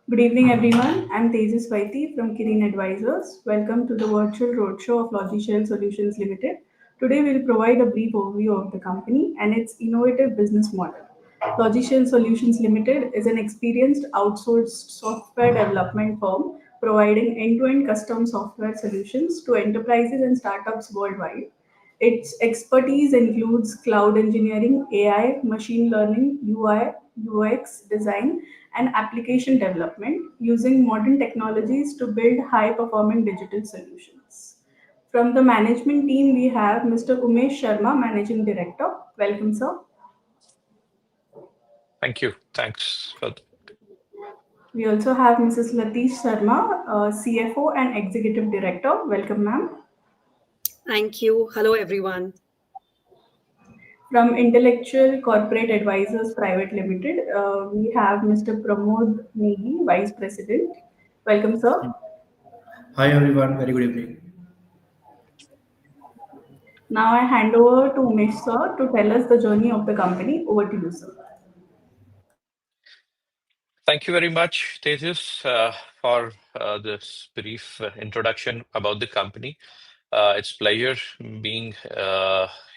Good evening, everyone. I'm Tejas Vaiti from Kirin Advisors. Welcome to the virtual roadshow of Logiciel Solutions Limited. Today, we'll provide a brief overview of the company and its innovative business model. Logiciel Solutions Limited is an experienced outsourced software development firm providing end to end custom software solutions to enterprises and startups worldwide. Its expertise includes cloud engineering, AI, machine learning, UI, UX design, and application development using modern technologies to build high performing digital solutions. From the management team, we have Mr. Umesh Sharma, Managing Director. Welcome, sir. Thank you. Thanks for We also have Mrs. Latish Sharma, CFO and Executive Director. Welcome, ma'am. Thank you. Hello, everyone. From Intellectual Corporate Advisors Private Limited, we have Mr. Pramod Negi, Vice President. Welcome, sir. Hi everyone, very good evening. Now I hand over to Umesh, sir, to tell us the journey of the company. Over to you, sir. Thank you very much, Tejas, for this brief introduction about the company. It's pleasure being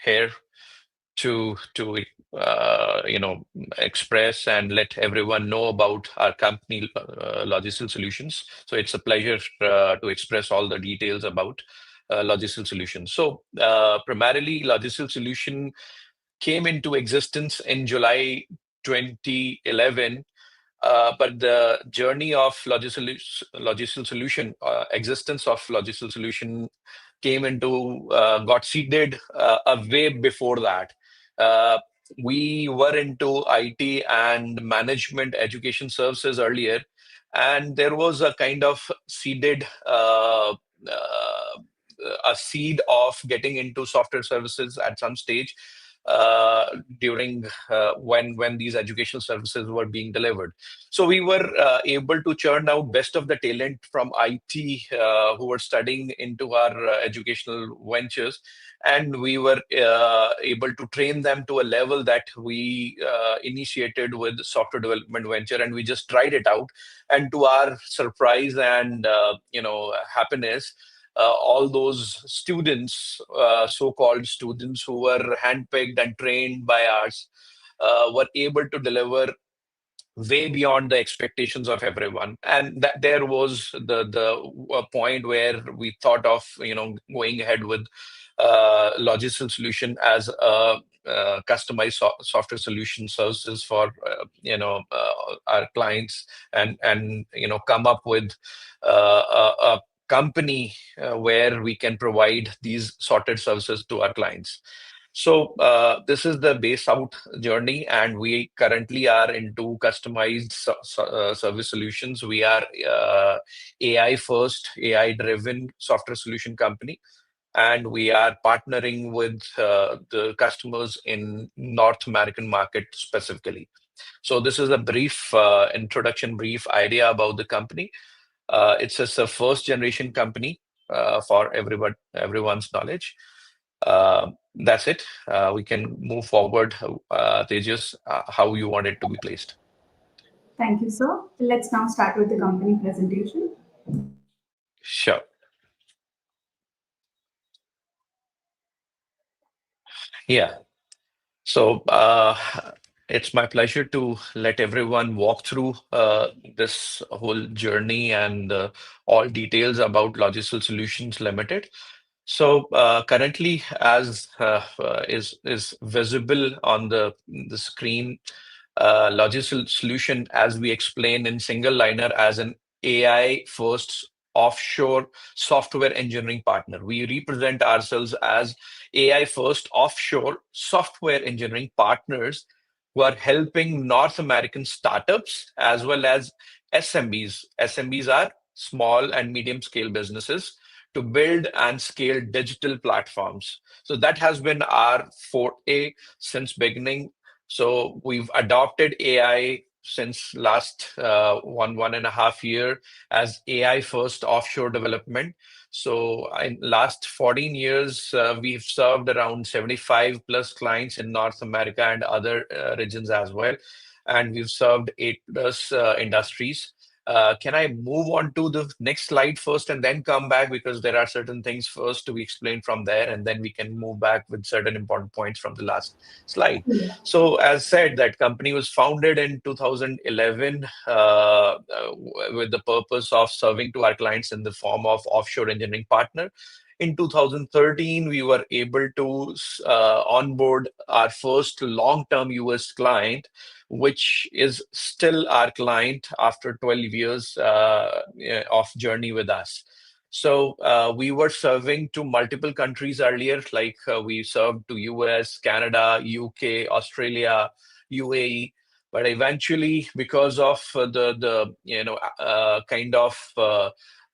here to express and let everyone know about our company, Logiciel Solutions. So it's a pleasure to express all the details about Logiciel Solutions. So primarily, Logiciel Solution came into existence in July 2011. But the journey of Logiciel Solution, existence of Logiciel Solution got seeded a way before that. Uh, we were into IT and management education services earlier, and there was a kind of a seed of getting into software services at some stage during when these educational services were being delivered. So we were able to churn out best of the talent from IT who were studying into our educational ventures, and we were able to train them to a level that we initiated with software development venture, and we just tried it out. And to our surprise and happiness, all those students, so-called students who were handpicked and trained by us, were able to deliver way beyond the expectations of everyone. And that there was the point where we thought of going ahead with Logiciel solution as a customized software solution services for our clients, and come up with a company where we can provide these sorted services to our clients. So this is the base out journey, and we currently are into customized service solutions. We are AI first, AI driven software solution company, and we are partnering with the customers in North American market specifically. So this is a brief introduction, brief idea about the company. It's just a first generation company for everyone's knowledge. That's it. We can move forward, Tejas, how you want it to be placed. Thank you, sir. Let's now start with the company presentation. Sure. Yeah. So it's my pleasure to let everyone walk through this whole journey and all details about Logiciel Solutions Limited. So currently, as is visible on the screen, Logiciel Solution, as we explained in single liner, as an AI first offshore software engineering partner. We represent ourselves as AI first offshore software engineering partners who are helping North American startups as well as SMBs. SMBs are small and medium scale businesses to build and scale digital platforms. So that has been our forte since beginning. So we've adopted AI since last 1.5 year as AI first offshore development. So in last 14 years, we've served around 75 plus clients in North America and other regions as well. And we've served 8 plus industries. Can I move on to the next slide first and then come back, because there are certain things first to be explained from there, and then we can move back with certain important points from the last slide. So, as said, that company was founded in 2011 with the purpose of serving to our clients in the form of offshore engineering partner. In 2013, we were able to onboard our first long-term US client, which is still our client after 12 years yeah, of journey with us. So we were serving to multiple countries earlier, like we served to US, Canada, UK, Australia, UAE. But eventually, because of the kind of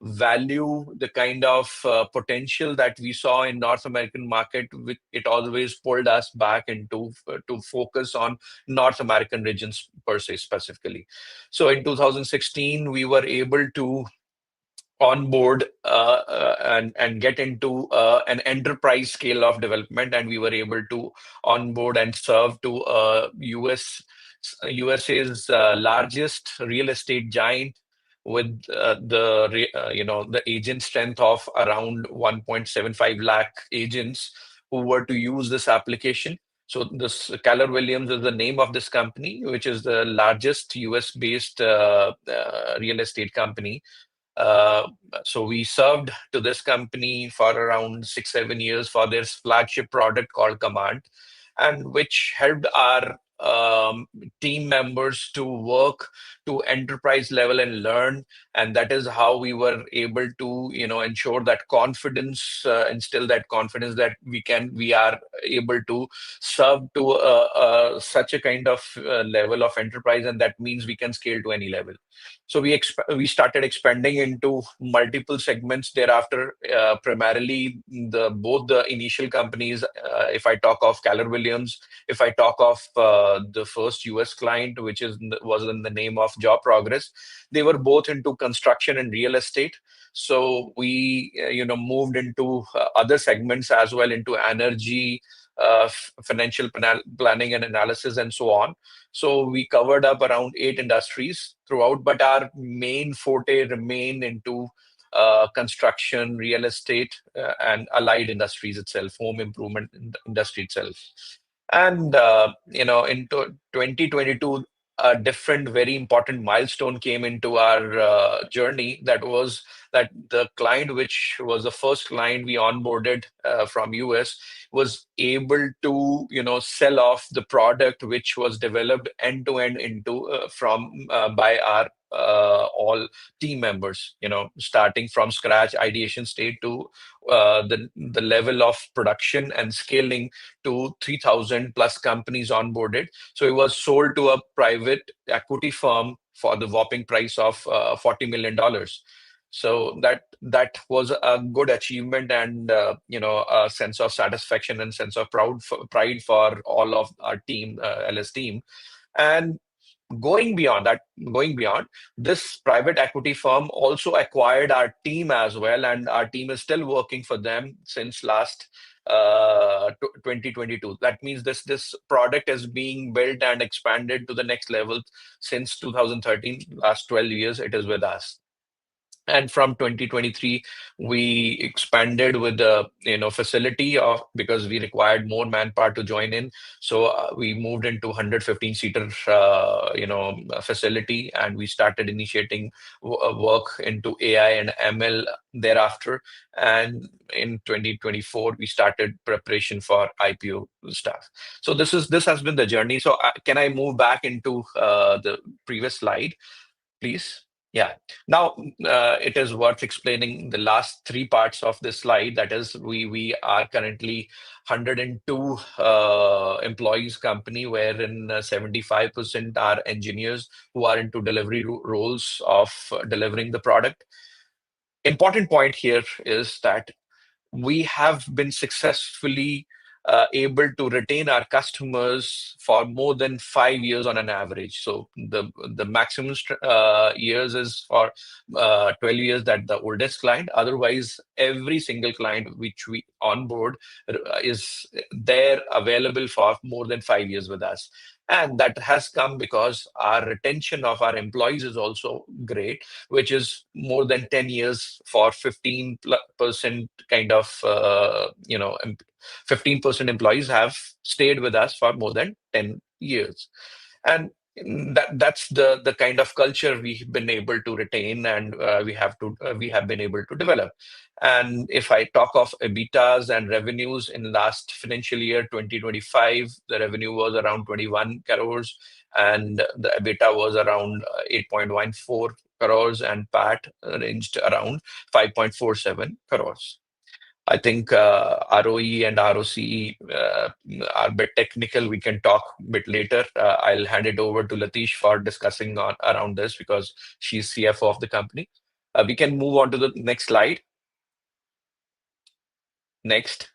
value, the kind of potential that we saw in North American market, it always pulled us back into to focus on North American regions per se specifically. So in 2016, we were able to on board and get into an enterprise scale of development, and we were able to onboard and serve to USA's largest real estate giant with the agent strength of around 1.75 lakh agents who were to use this application. So this Keller Williams is the name of this company, which is the largest US based real estate company. uh, so we served to this company for around 6, 7 years for their flagship product called Command, and which helped our team members to work to enterprise level and learn. And that is how we were able to, ensure that confidence, instill that confidence that we are able to serve to such a kind of level of enterprise, and that means we can scale to any level. So we started expanding into multiple segments thereafter. Primarily, both the initial companies. If I talk of Keller Williams, if I talk of the first US client, which was in the name of Job Progress, they were both into construction and real estate. So we, moved into other segments as well, into energy, financial planning and analysis, and so on. So we covered up around 8 industries throughout, but our main forte remained into construction, real estate, and allied industries itself, home improvement industry itself. And into 2022, a different, very important milestone came into our journey. That was that the client, which was the first client we onboarded from US, was able to sell off the product which was developed end to end into from by our all team members, starting from scratch ideation state to the level of production and scaling to 3,000 plus companies onboarded. So it was sold to a private equity firm for the whopping price of $40 million. So that was a good achievement, and a sense of satisfaction and sense of pride for all of our team, LS team. And going beyond, this private equity firm also acquired our team as well, and our team is still working for them since last 2022. That means this product is being built and expanded to the next level since 2013. Last 12 years, it is with us. And from 2023, we expanded with the facility of, because we required more manpower to join in. So we moved into 115-seater facility, and we started initiating work into AI and ML thereafter. And in 2024, we started preparation for IPO stuff. So this has been the journey. So can I move back into the previous slide, please? Yeah. Now, it is worth explaining the last three parts of this slide. That is, we are currently 102 employees company, wherein 75% are engineers who are into delivery roles of delivering the product. Important point here is that we have been successfully able to retain our customers for more than 5 years on an average. So the maximum years is for 12 years that the oldest client. Otherwise, every single client which we onboard is there available for more than 5 years with us. And that has come because our retention of our employees is also great, which is more than 10 years for 15% kind of, 15% employees have stayed with us for more than 10 years. And that's the kind of culture we've been able to retain, and we have been able to develop. And if I talk of EBITDAs and revenues in last financial year 2025, the revenue was around 21 crores, and the EBITDA was around 8.14 crores, and PAT ranged around 5.47 crores. I think ROE and ROCE are a bit technical. We can talk a bit later. I'll hand it over to Latish for discussing on around this because she's CFO of the company. We can move on to the next slide. Next.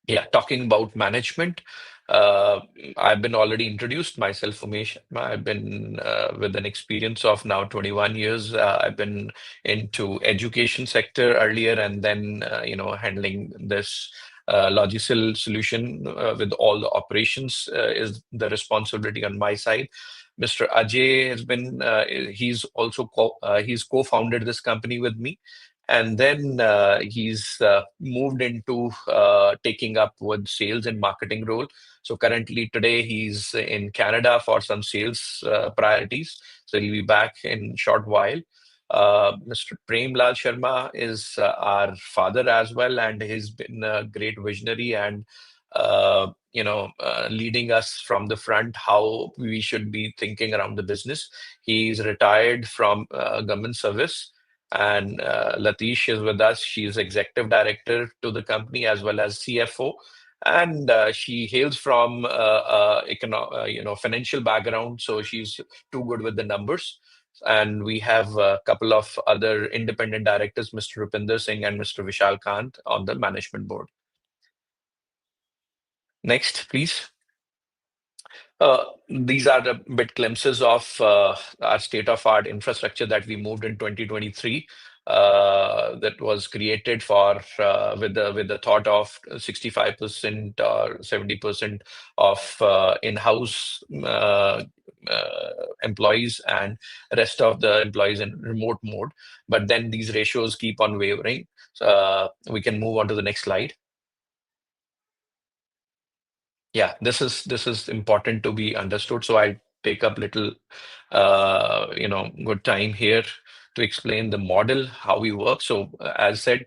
Yeah, talking about management. Uh, I've been already introduced myself, Umesh. I've been with an experience of now 21 years. I've been into education sector earlier, and then handling this Logiciel solution with all the operations is the responsibility on my side. Mr. Ajay has been he's also he's co-founded this company with me, and then he's moved into taking up with sales and marketing role. So currently today he's in Canada for some sales priorities. So he'll be back in short while. Mr. Prem Lal Sharma is our father as well, and he's been a great visionary and leading us from the front how we should be thinking around the business. He's retired from government service, and Latish is with us. She's executive director to the company as well as CFO, and she hails from financial background, so she's too good with the numbers. And we have a couple of other independent directors, Mr. Rupinder Singh and Mr. Vishal Kant, on the management board. Next, please. These are the bit glimpses of our state-of-art infrastructure that we moved in 2023. That was created for with the thought of 65% or 70% of in-house employees and rest of the employees in remote mode. But then these ratios keep on wavering. So we can move on to the next slide. Yeah, this is important to be understood. So I take up little, good time here to explain the model, how we work. So as said,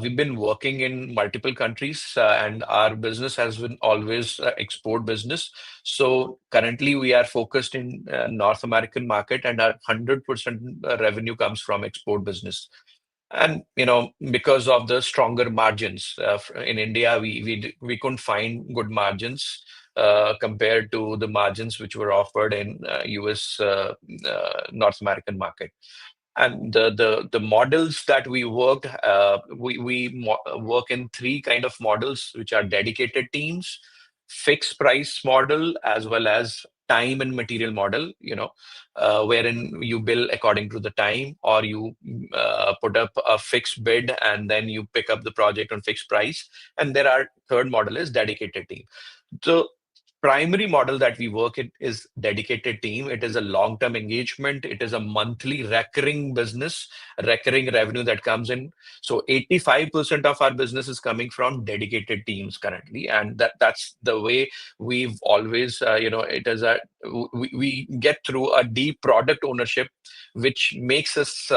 we've been working in multiple countries, and our business has been always export business. So currently we are focused in North American market, and our 100% revenue comes from export business. And because of the stronger margins in India, we couldn't find good margins compared to the margins which were offered in US North American market. And the models that we worked, work in three kind of models, which are dedicated teams, fixed price model, as well as time and material model. Wherein you bill according to the time, or you put up a fixed bid and then you pick up the project on fixed price. And there are third model is dedicated team. The primary model that we work in is dedicated team. It is a long-term engagement. It is a monthly recurring business, recurring revenue that comes in. So 85% of our business is coming from dedicated teams currently, and that's the way we've always, it is we get through a deep product ownership, which makes us,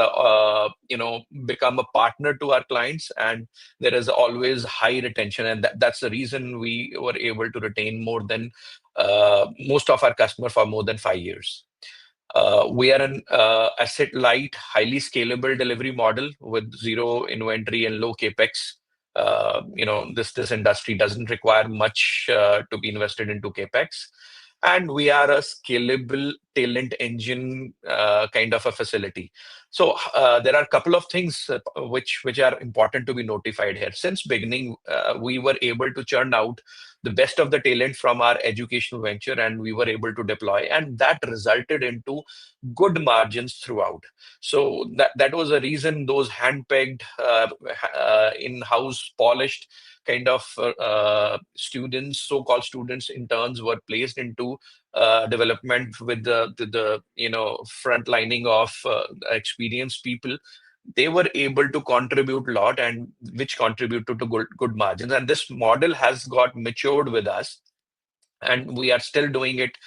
become a partner to our clients, and there is always high retention, and that's the reason we were able to retain more than most of our customers for more than 5 years. We are an asset light, highly scalable delivery model with zero inventory and low capex. This industry doesn't require much to be invested into capex, and we are a scalable talent engine kind of a facility. So there are a couple of things which are important to be notified here. Since beginning, we were able to churn out the best of the talent from our educational venture, and we were able to deploy, and that resulted into good margins throughout. So that was a reason those hand-pegged, in-house polished kind of students, so-called students, interns, were placed into development with the front lining of experienced people. They were able to contribute a lot, and which contributed to good margins. And this model has got matured with us, and we are still doing it,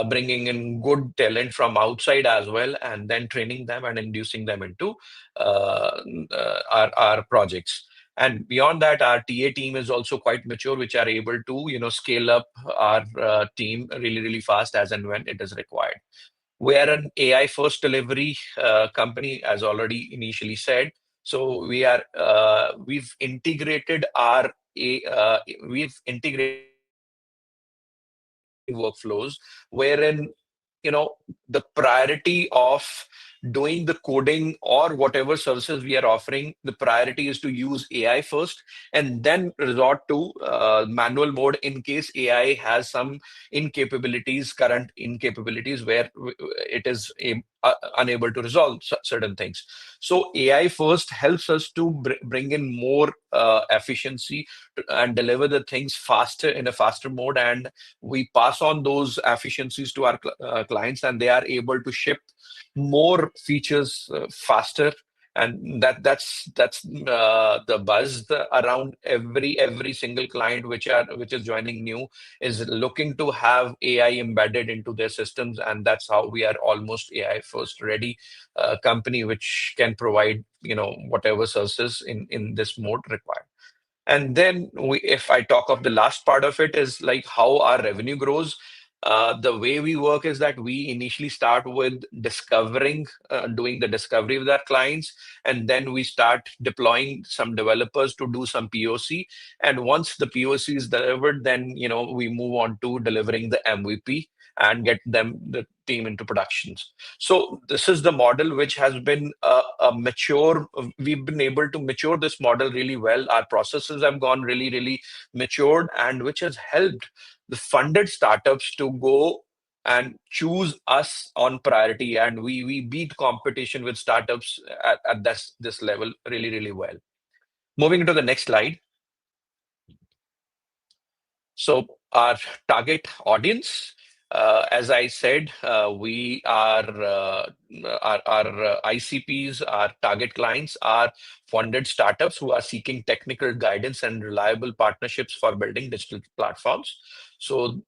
bringing in good talent from outside as well, and then training them and inducing them into our projects. And beyond that, our TA team is also quite mature, which are able to scale up our team really, really fast as and when it is required. We are an AI first delivery company, as already initially said. So we've integrated our we've integrated workflows, wherein the priority of doing the coding or whatever services we are offering, the priority is to use AI first, and then resort to manual mode in case AI has some current incapabilities where it is unable to resolve certain things. So AI first helps us to bring in more efficiency and deliver the things faster, in a faster mode, and we pass on those efficiencies to our clients, and they are able to ship more features faster. And that's the buzz around every single client which is joining new is looking to have AI embedded into their systems, and that's how we are almost AI first ready company, which can provide whatever services in this mode required. And then if I talk of the last part of it, is like how our revenue grows. The way we work is that we initially start with doing the discovery with our clients, and then we start deploying some developers to do some POC. And once the POC is delivered, then we move on to delivering the MVP and get the team into productions. So this is the model which has been a mature. We've been able to mature this model really well. Our processes have gone really, really matured, and which has helped the funded startups to go and choose us on priority. And we beat competition with startups at this level really, really well. Moving to the next slide. So our target audience, as I said, we are our ICPs, our target clients are funded startups who are seeking technical guidance and reliable partnerships for building digital platforms. So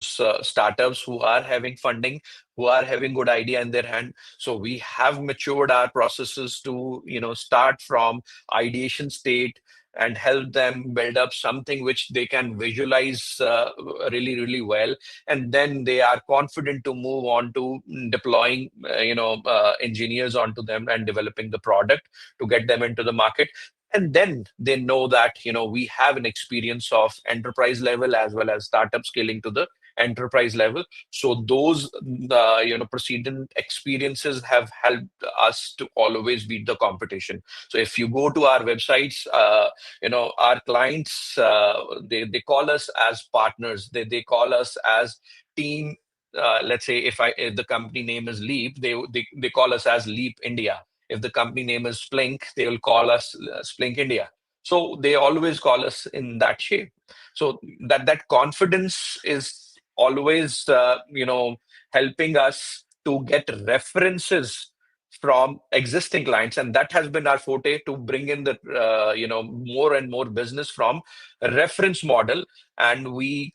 startups who are having funding, who are having good idea in their hand. So we have matured our processes to start from ideation state and help them build up something which they can visualize really, really well, and then they are confident to move on to deploying engineers onto them and developing the product to get them into the market. And then they know that we have an experience of enterprise level as well as startup scaling to the enterprise level. So those precedent experiences have helped us to always beat the competition. So if you go to our websites, our clients, they call us as partners. They call us as team. Let's say if the company name is Leap, they call us as Leap India. If the company name is Splink, they will call us Splink India. So they always call us in that shape. So that confidence is always helping us to get references from existing clients, and that has been our forte, to bring in the more and more business from a reference model. And we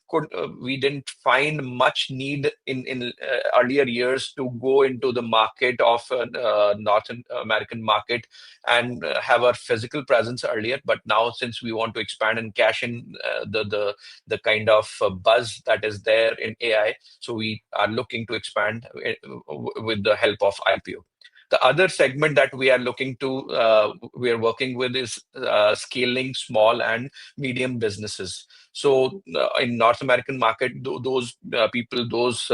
didn't find much need in earlier years to go into the market of North American market and have our physical presence earlier. But now, since we want to expand and cash in the kind of buzz that is there in AI, so we are looking to expand with the help of IPO. The other segment that we are we are working with is scaling small and medium businesses. So in North American market, those people, those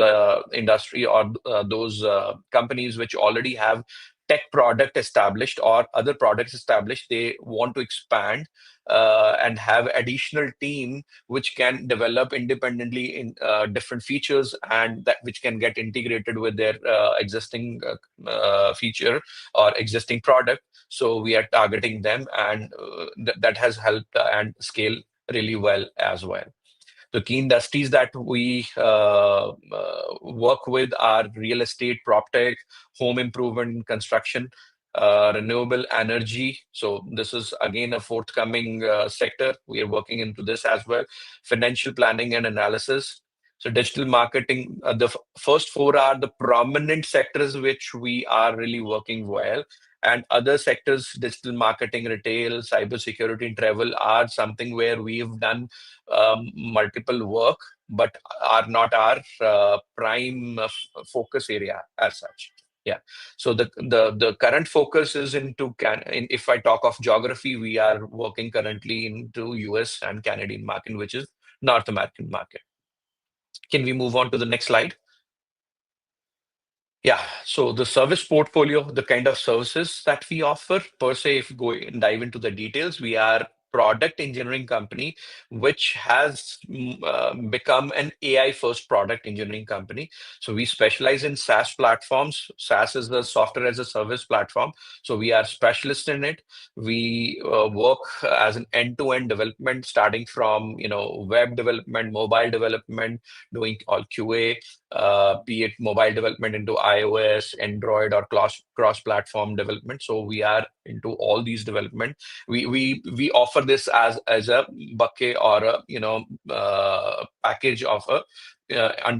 industry or those companies which already have tech product established or other products established, they want to expand and have additional team which can develop independently in different features and that which can get integrated with their existing feature or existing product. So we are targeting them, and that has helped and scale really well as well. The key industries that we work with are real estate, prop tech, home improvement and construction, renewable energy. So this is again a forthcoming sector. We are working into this as well. Financial planning and analysis. So digital marketing, the first four are the prominent sectors which we are really working well. And other sectors, digital marketing, retail, cybersecurity, and travel are something where we've done multiple work, but are not our prime focus area as such. Yeah. So the current focus is into if I talk of geography, we are working currently into US and Canadian market, which is North American market. Can we move on to the next slide? Yeah, so the service portfolio, the kind of services that we offer per se, if go and dive into the details, we are product engineering company, which has become an AI first product engineering company. So we specialize in SaaS platforms. SaaS is the software as a service platform. So we are specialists in it. We work as an end-to-end development, starting from web development, mobile development, doing all QA, be it mobile development into iOS, Android, or cross-platform development. So we are into all these development. We offer this as a bucket or a package of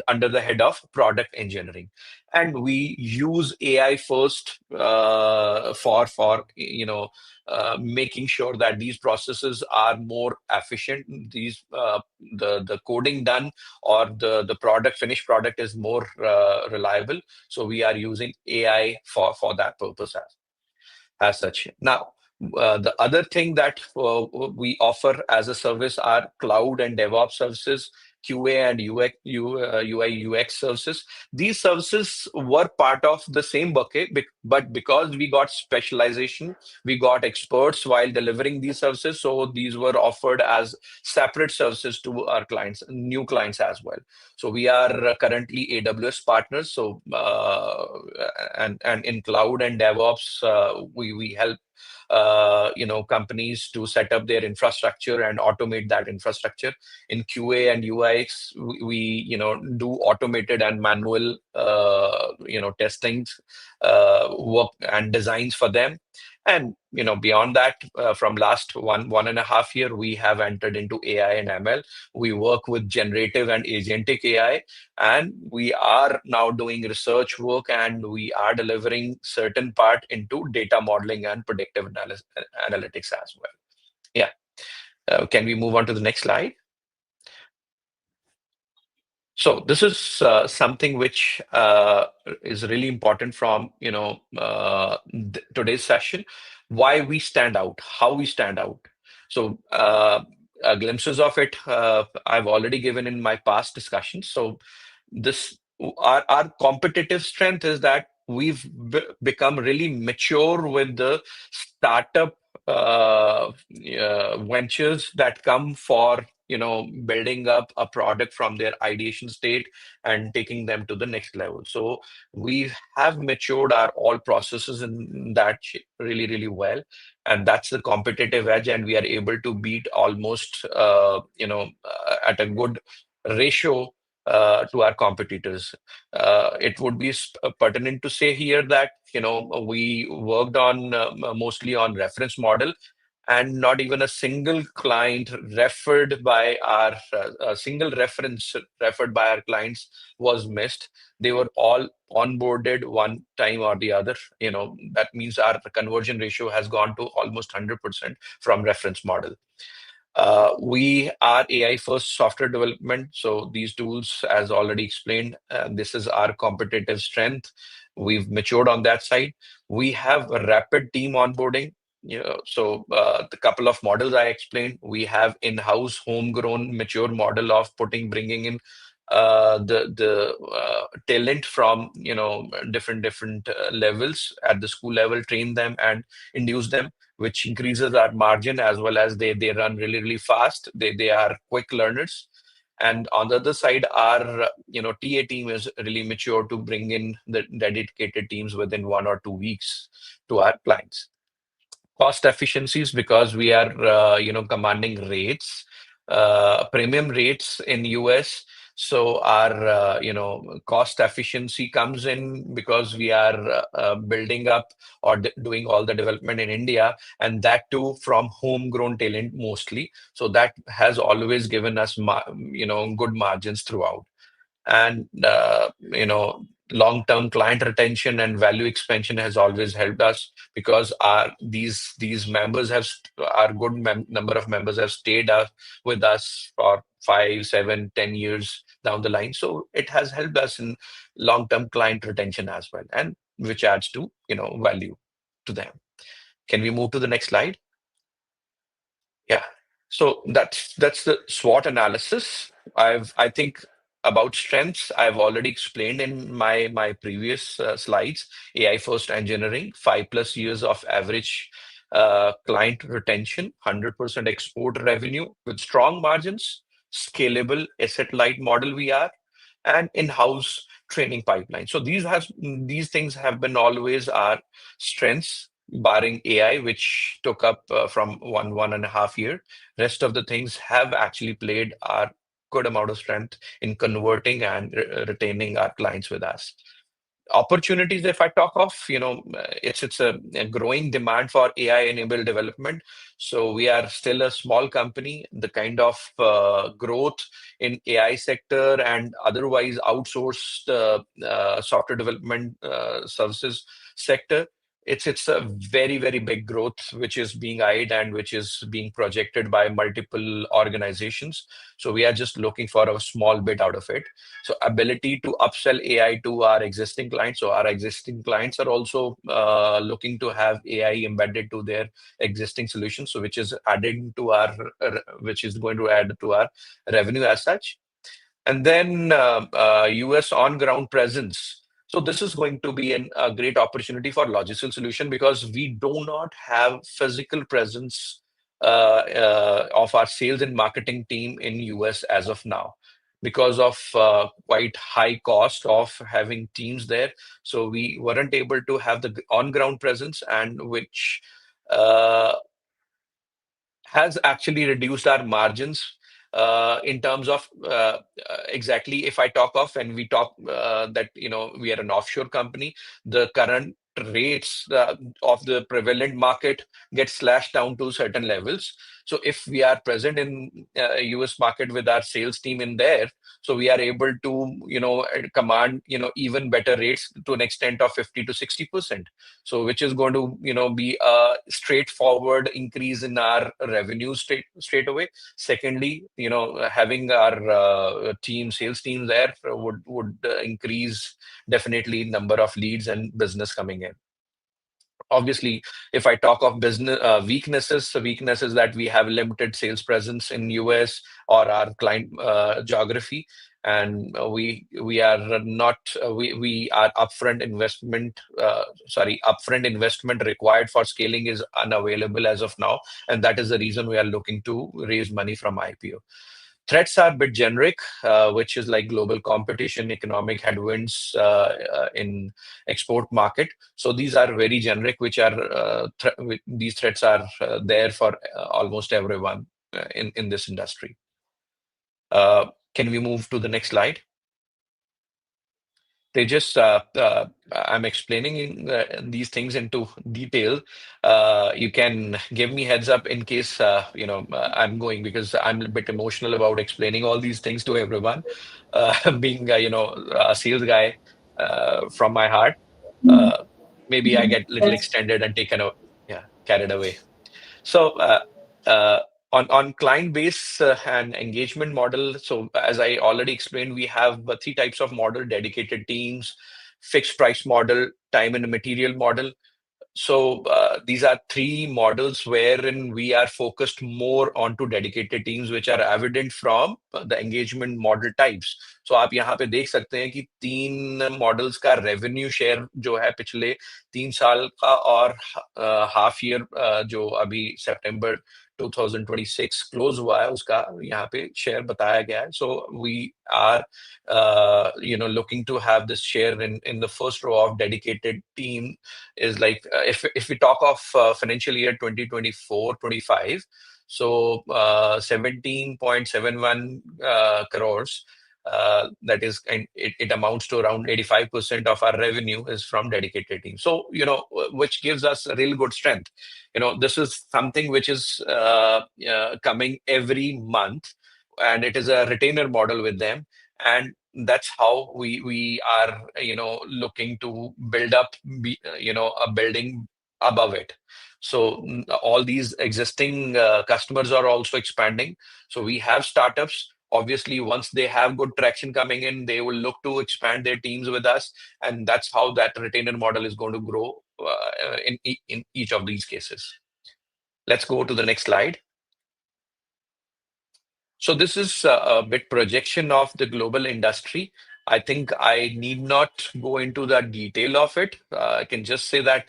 under the head of product engineering, and we use AI first for making sure that these processes are more efficient. The coding done or the finished product is more reliable. So we are using AI for that purpose as such. Now, the other thing that we offer as a service are cloud and DevOps services, QA and UI UX services. These services were part of the same bucket, but because we got specialization, we got experts while delivering these services. So these were offered as separate services to our clients, new clients as well. So we are currently AWS partners. So and in cloud and DevOps, we help companies to set up their infrastructure and automate that infrastructure. In QA and UX, we do automated and manual testings, work and designs for them. And beyond that, from last 1.5 year, we have entered into AI and ML. We work with generative and agentic AI, and we are now doing research work, and we are delivering certain part into data modeling and predictive analytics as well. Yeah. Can we move on to the next slide? So this is something which is really important from today's session. Why we stand out, how we stand out. So glimpses of it I've already given in my past discussions. So this our competitive strength is that we've become really mature with the startup ventures that come for building up a product from their ideation state and taking them to the next level. So we have matured our all processes in that really, really well, and that's the competitive edge. And we are able to beat almost at a good ratio to our competitors. It would be pertinent to say here that we worked on mostly on reference model, and not even a single client referred by our a single reference referred by our clients was missed. They were all onboarded one time or the other. That means our conversion ratio has gone to almost 100% from reference model. We are AI first software development. So these tools, as already explained, this is our competitive strength. We've matured on that side. We have a rapid team onboarding. So the couple of models I explained, we have in-house, homegrown, mature model of bringing in the talent from different levels at the school level, train them and induce them, which increases our margin, as well as they run really fast. They are quick learners. And on the other side, our TA team is really mature to bring in the dedicated teams within 1 or 2 weeks to our clients. Cost efficiencies, because we are commanding rates, premium rates in US. So our cost efficiency comes in because we are building up or doing all the development in India, and that too from homegrown talent mostly. So that has always given us good margins throughout. And long-term client retention and value expansion has always helped us, because these members have our good number of members have stayed with us for 5, 7, 10 years down the line. So it has helped us in long-term client retention as well, and which adds to value to them. Can we move to the next slide? Yeah. So that's the SWOT analysis. I think about strengths, I've already explained in my previous slides. AI first engineering, 5+ years of average client retention, 100% export revenue with strong margins, scalable asset light model we are, and in-house training pipeline. So these things have been always our strengths, barring AI, which took up from 1.5 year. Rest of the things have actually played our good amount of strength in converting and retaining our clients with us. Opportunities, if I talk of, it's a growing demand for AI enabled development. So we are still a small company. The kind of growth in AI sector and otherwise outsourced software development services sector, it's a very big growth which is being eyed and which is being projected by multiple organizations. So we are just looking for a small bit out of it. So ability to upsell AI to our existing clients. So our existing clients are also looking to have AI embedded to their existing solutions. So which is adding to which is going to add to our revenue as such. And then US on ground presence. So this is going to be a great opportunity for Logiciel solution, because we do not have physical presence of our sales and marketing team in US as of now, because of quite high cost of having teams there. So we weren't able to have the on ground presence, and which uh, has actually reduced our margins in terms of exactly, if I talk of, and we talk that we are an offshore company, the current rates of the prevalent market get slashed down to certain levels. So if we are present in US market with our sales team in there, so we are able to command even better rates to an extent of 50 to 60%. So which is going to be a straightforward increase in our revenue straight away. Secondly, having our sales team there would increase definitely number of leads and business coming in. Obviously, if I talk of business weaknesses, the weaknesses that we have limited sales presence in US or our client geography, and we are not we are upfront investment required for scaling is unavailable as of now, and that is the reason we are looking to raise money from IPO. Threats are a bit generic, which is like global competition, economic headwinds in export market. So these are very generic, which are these threats are there for almost everyone in this industry. Can we move to the next slide? I'm explaining these things into detail. You can give me heads up in case I'm going, because I'm a bit emotional about explaining all these things to everyone. Being a sales guy from my heart, uh, maybe I get a little Yes. extended and carried away. So uh, on client base and engagement model. So as I already explained, we have three types of model: dedicated teams, fixed price model, time and material model. So these are three models wherein we are focused more onto dedicated teams, which are evident from the engagement model types. So आप यहाँ पे देख सकते हैं कि तीन models का revenue share जो है पिछले 3 साल का और हाफ ईयर जो अभी सितंबर 2026 क्लोज हुआ है उसका यहाँ पे शेयर बताया गया है. So we are looking to have this share in the first row of dedicated team is like if we talk of financial year 2024-25, so 17.71 crores. That is, and it amounts to around 85% of our revenue is from dedicated teams. So, which gives us a real good strength. This is something which is coming every month, and it is a retainer model with them. And that's how we are looking to build up a building above it. So all these existing customers are also expanding. So we have startups. Obviously, once they have good traction coming in, they will look to expand their teams with us, and that's how that retainer model is going to grow in each of these cases. Let's go to the next slide. So this is a bit projection of the global industry. I think I need not go into the detail of it. I can just say that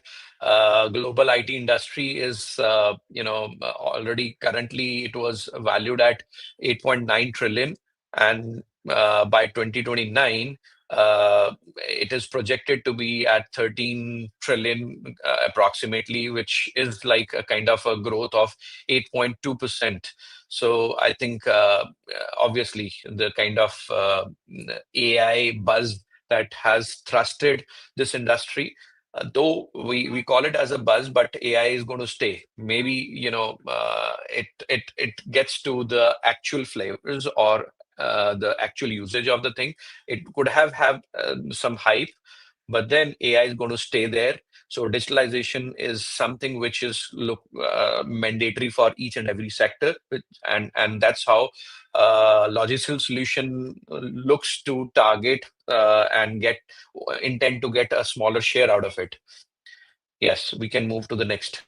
global IT industry is, already currently it was valued at 8.9 trillion, and by 2029, it is projected to be at 13 trillion approximately, which is like a kind of a growth of 8.2%. So I think obviously the kind of AI buzz that has thrusted this industry, though we call it as a buzz, but AI is going to stay. Maybe it gets to the actual flavors or the actual usage of the thing. It could have some hype, but then AI is going to stay there. So digitalization is something which is mandatory for each and every sector, and that's how Logiciel solution looks to target and intend to get a smaller share out of it. Yes, we can move to the next.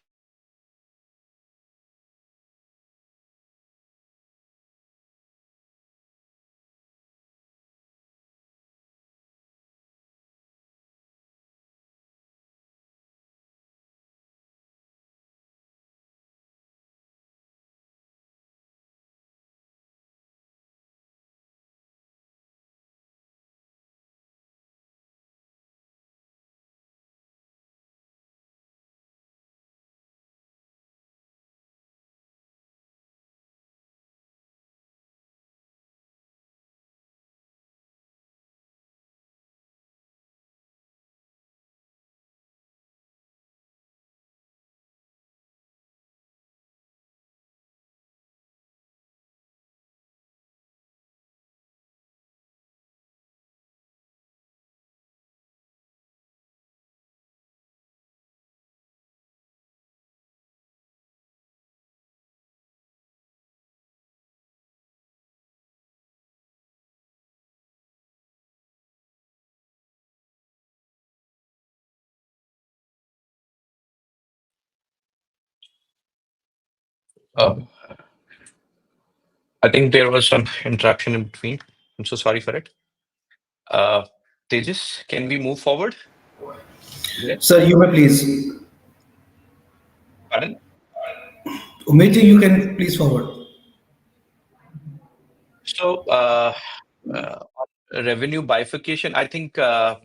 I think there was some interruption in between. I'm so sorry for it. Uh, Tejas, can we move forward? Yeah. Sir, you may please. Pardon? Umeji, you can please forward. So, on revenue bifurcation, I think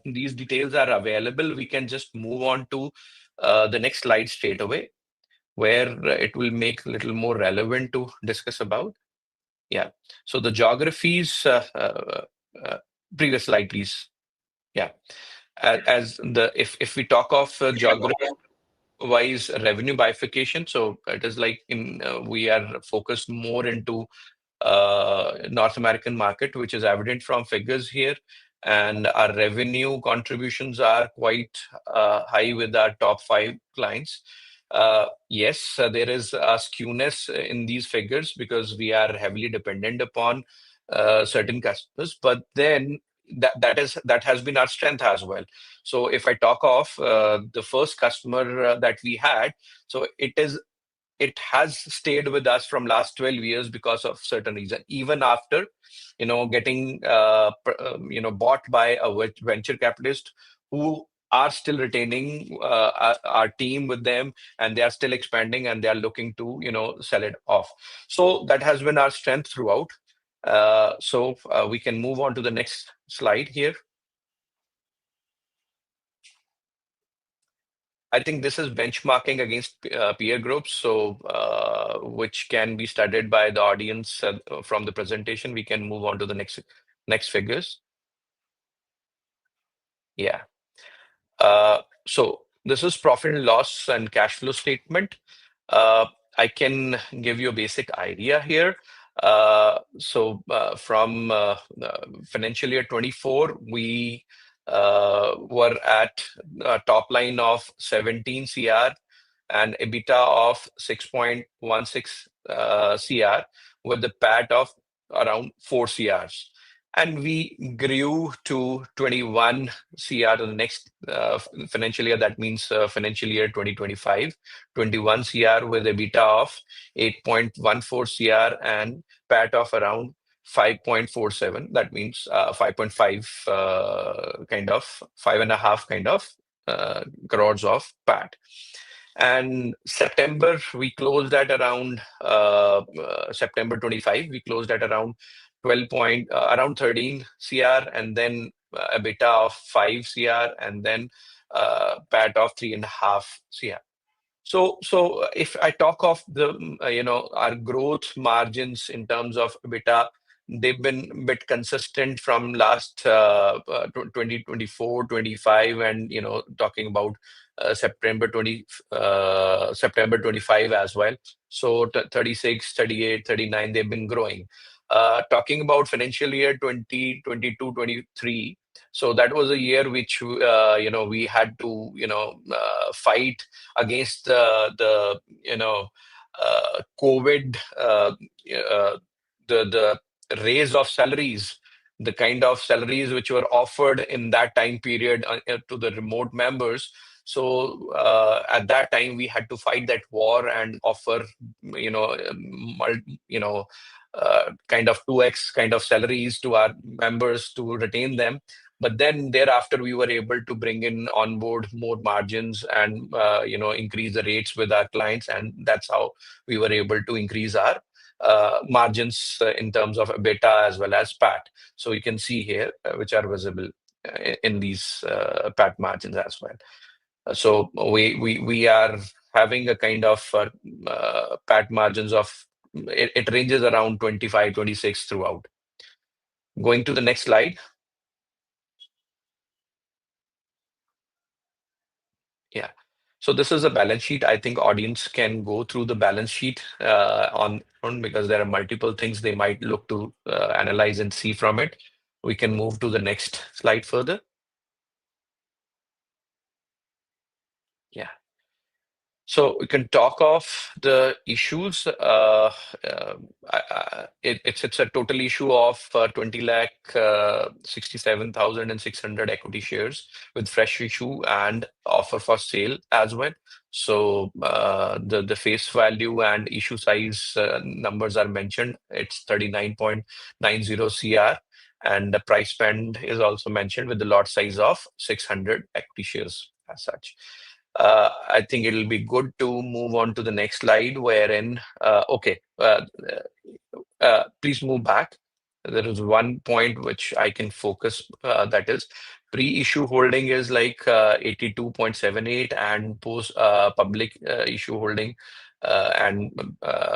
these details are available. We can just move on to the next slide straight away, where it will make a little more relevant to discuss about. Yeah. So the geographies, previous slide, please. Yeah. As the if we talk of geography wise revenue bifurcation, so it is like we are focused more into North American market, which is evident from figures here. And our revenue contributions are quite high with our top 5 clients. Yes, there is a skewness in these figures because we are heavily dependent upon certain customers. But then that has been our strength as well. So if I talk of the first customer that we had, so it has stayed with us from last 12 years because of certain reason, even after getting bought by a venture capitalist who are still retaining our team with them, and they are still expanding, and they are looking to sell it off. So that has been our strength throughout. We can move on to the next slide here. I think this is benchmarking against peer groups, so which can be studied by the audience from the presentation. We can move on to the next figures. Yeah. So this is profit and loss and cash flow statement. Uh, I can give you a basic idea here. From financial year 24, we were at a top line of 17 CR and EBITDA of 6.16 CR with the PAT of around 4 CRs. And we grew to 21 CR in the next financial year. That means financial year 2025, 21 CR with EBITDA of 8.14 CR and PAT of around 5.47. That means 5.5 kind of, 5.5 kind of crores of PAT. And September, we closed at around September 25, we closed at around 13 CR, and then EBITDA of 5 CR, and then PAT of 3.5 CR. So if I talk of the our growth margins in terms of EBITDA, they've been a bit consistent from last 2024, 25, and talking about September 25 as well. So 36, 38, 39, they've been growing. Talking about financial year 2022, 23. So that was a year which we had to fight against the COVID, the raise of salaries, the kind of salaries which were offered in that time period to the remote members. So at that time we had to fight that war and offer kind of 2x kind of salaries to our members to retain them. But then thereafter, we were able to bring in on board more margins and increase the rates with our clients, and that's how we were able to increase our margins in terms of EBITDA as well as PAT. So you can see here, which are visible in these PAT margins as well. So we are having a kind of PAT margins of it ranges around 25, 26 throughout. Going to the next slide. Yeah. So this is a balance sheet. I think audience can go through the balance sheet on because there are multiple things they might look to analyze and see from it. We can move to the next slide further. Yeah. So we can talk of the issues. It's a total issue of 20 lakh 67,600 equity shares with fresh issue and offer for sale as well. So the face value and issue size numbers are mentioned. It's 39.90 CR. And the price spend is also mentioned with the lot size of 600 equity shares as such. I think it'll be good to move on to the next slide wherein, please move back. There is one point which I can focus, that is pre-issue holding is like 82.78 and post public issue holding and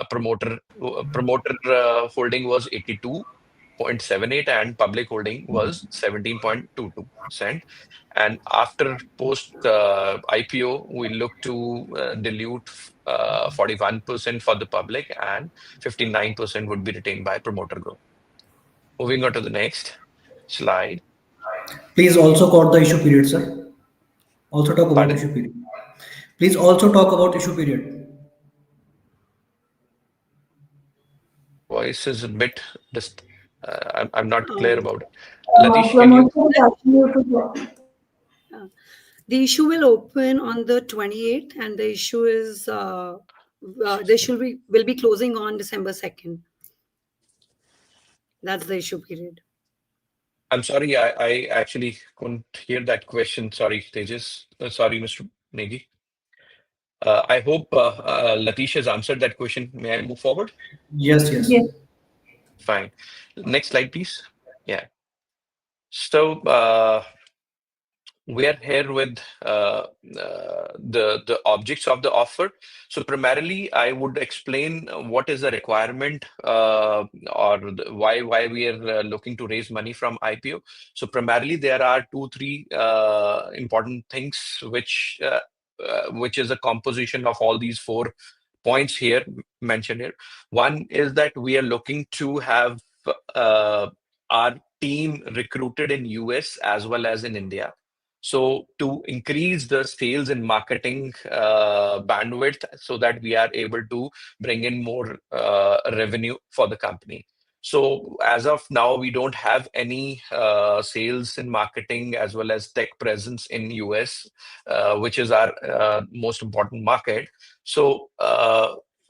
promoter holding was 82.78 and public holding was 17.22%. And after post IPO, we look to dilute 41% for the public and 59% would be retained by promoter group. Moving on to the next slide. Please also quote the issue period, sir. Also talk about Pardon? issue period. Please also talk about issue period. Voice is a bit I'm not clear Um, about it. Latish, can you? Promotion is asking you to. uh, the issue will open on the 28th, and the issue is will be closing on December 2nd. That's the issue period. I'm sorry, I actually couldn't hear that question. Sorry, Tejas. Sorry, Mr. Negi. I hope Latish has answered that question. May I move forward? Yes, yes. Yes. Fine. Next slide, please. Yeah. So we are here with the objects of the offer. So primarily, I would explain what is the requirement or why we are looking to raise money from IPO. So primarily, there are two, three important things which is a composition of all these four points here mentioned here. One is that we are looking to have uh, our team recruited in US as well as in India. So to increase the sales and marketing bandwidth so that we are able to bring in more revenue for the company. So as of now, we don't have any sales and marketing as well as tech presence in US, which is our most important market. So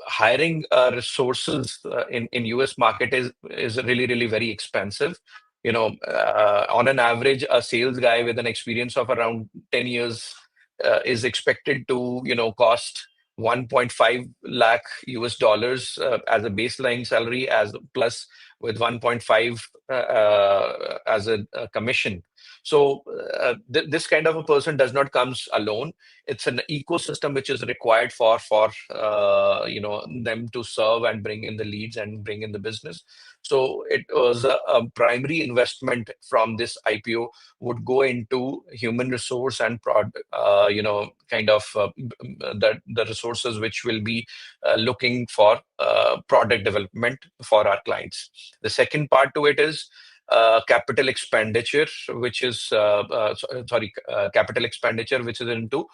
hiring resources in US market is really very expensive. On an average, a sales guy with an experience of around 10 years is expected to, cost 1.5 lakh US dollars as a baseline salary, as plus with 1.5 as a commission. So this kind of a person does not comes alone. It's an ecosystem which is required for them to serve and bring in the leads and bring in the business. So it was a primary investment from this IPO would go into human resource and the resources which will be looking for product development for our clients. The second part to it is capital expenditure, which is capital expenditure, which is into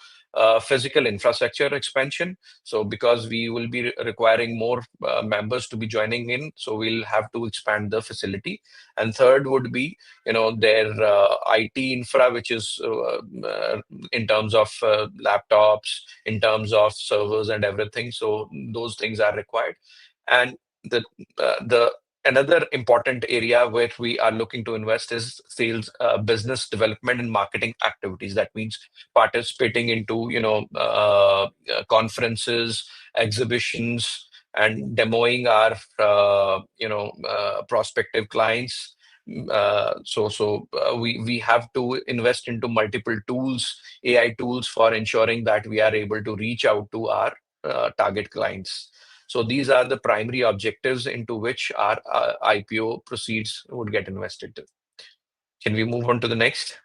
physical infrastructure expansion. So because we will be requiring more members to be joining in, so we'll have to expand the facility. And third would be, their IT infra, which is in terms of laptops, in terms of servers and everything. So those things are required. And the another important area where we are looking to invest is sales, business development and marketing activities. That means participating into conferences, exhibitions, and demoing our prospective clients. We have to invest into multiple tools, AI tools, for ensuring that we are able to reach out to our target clients. So these are the primary objectives into which our IPO proceeds would get invested to. Can we move on to the next?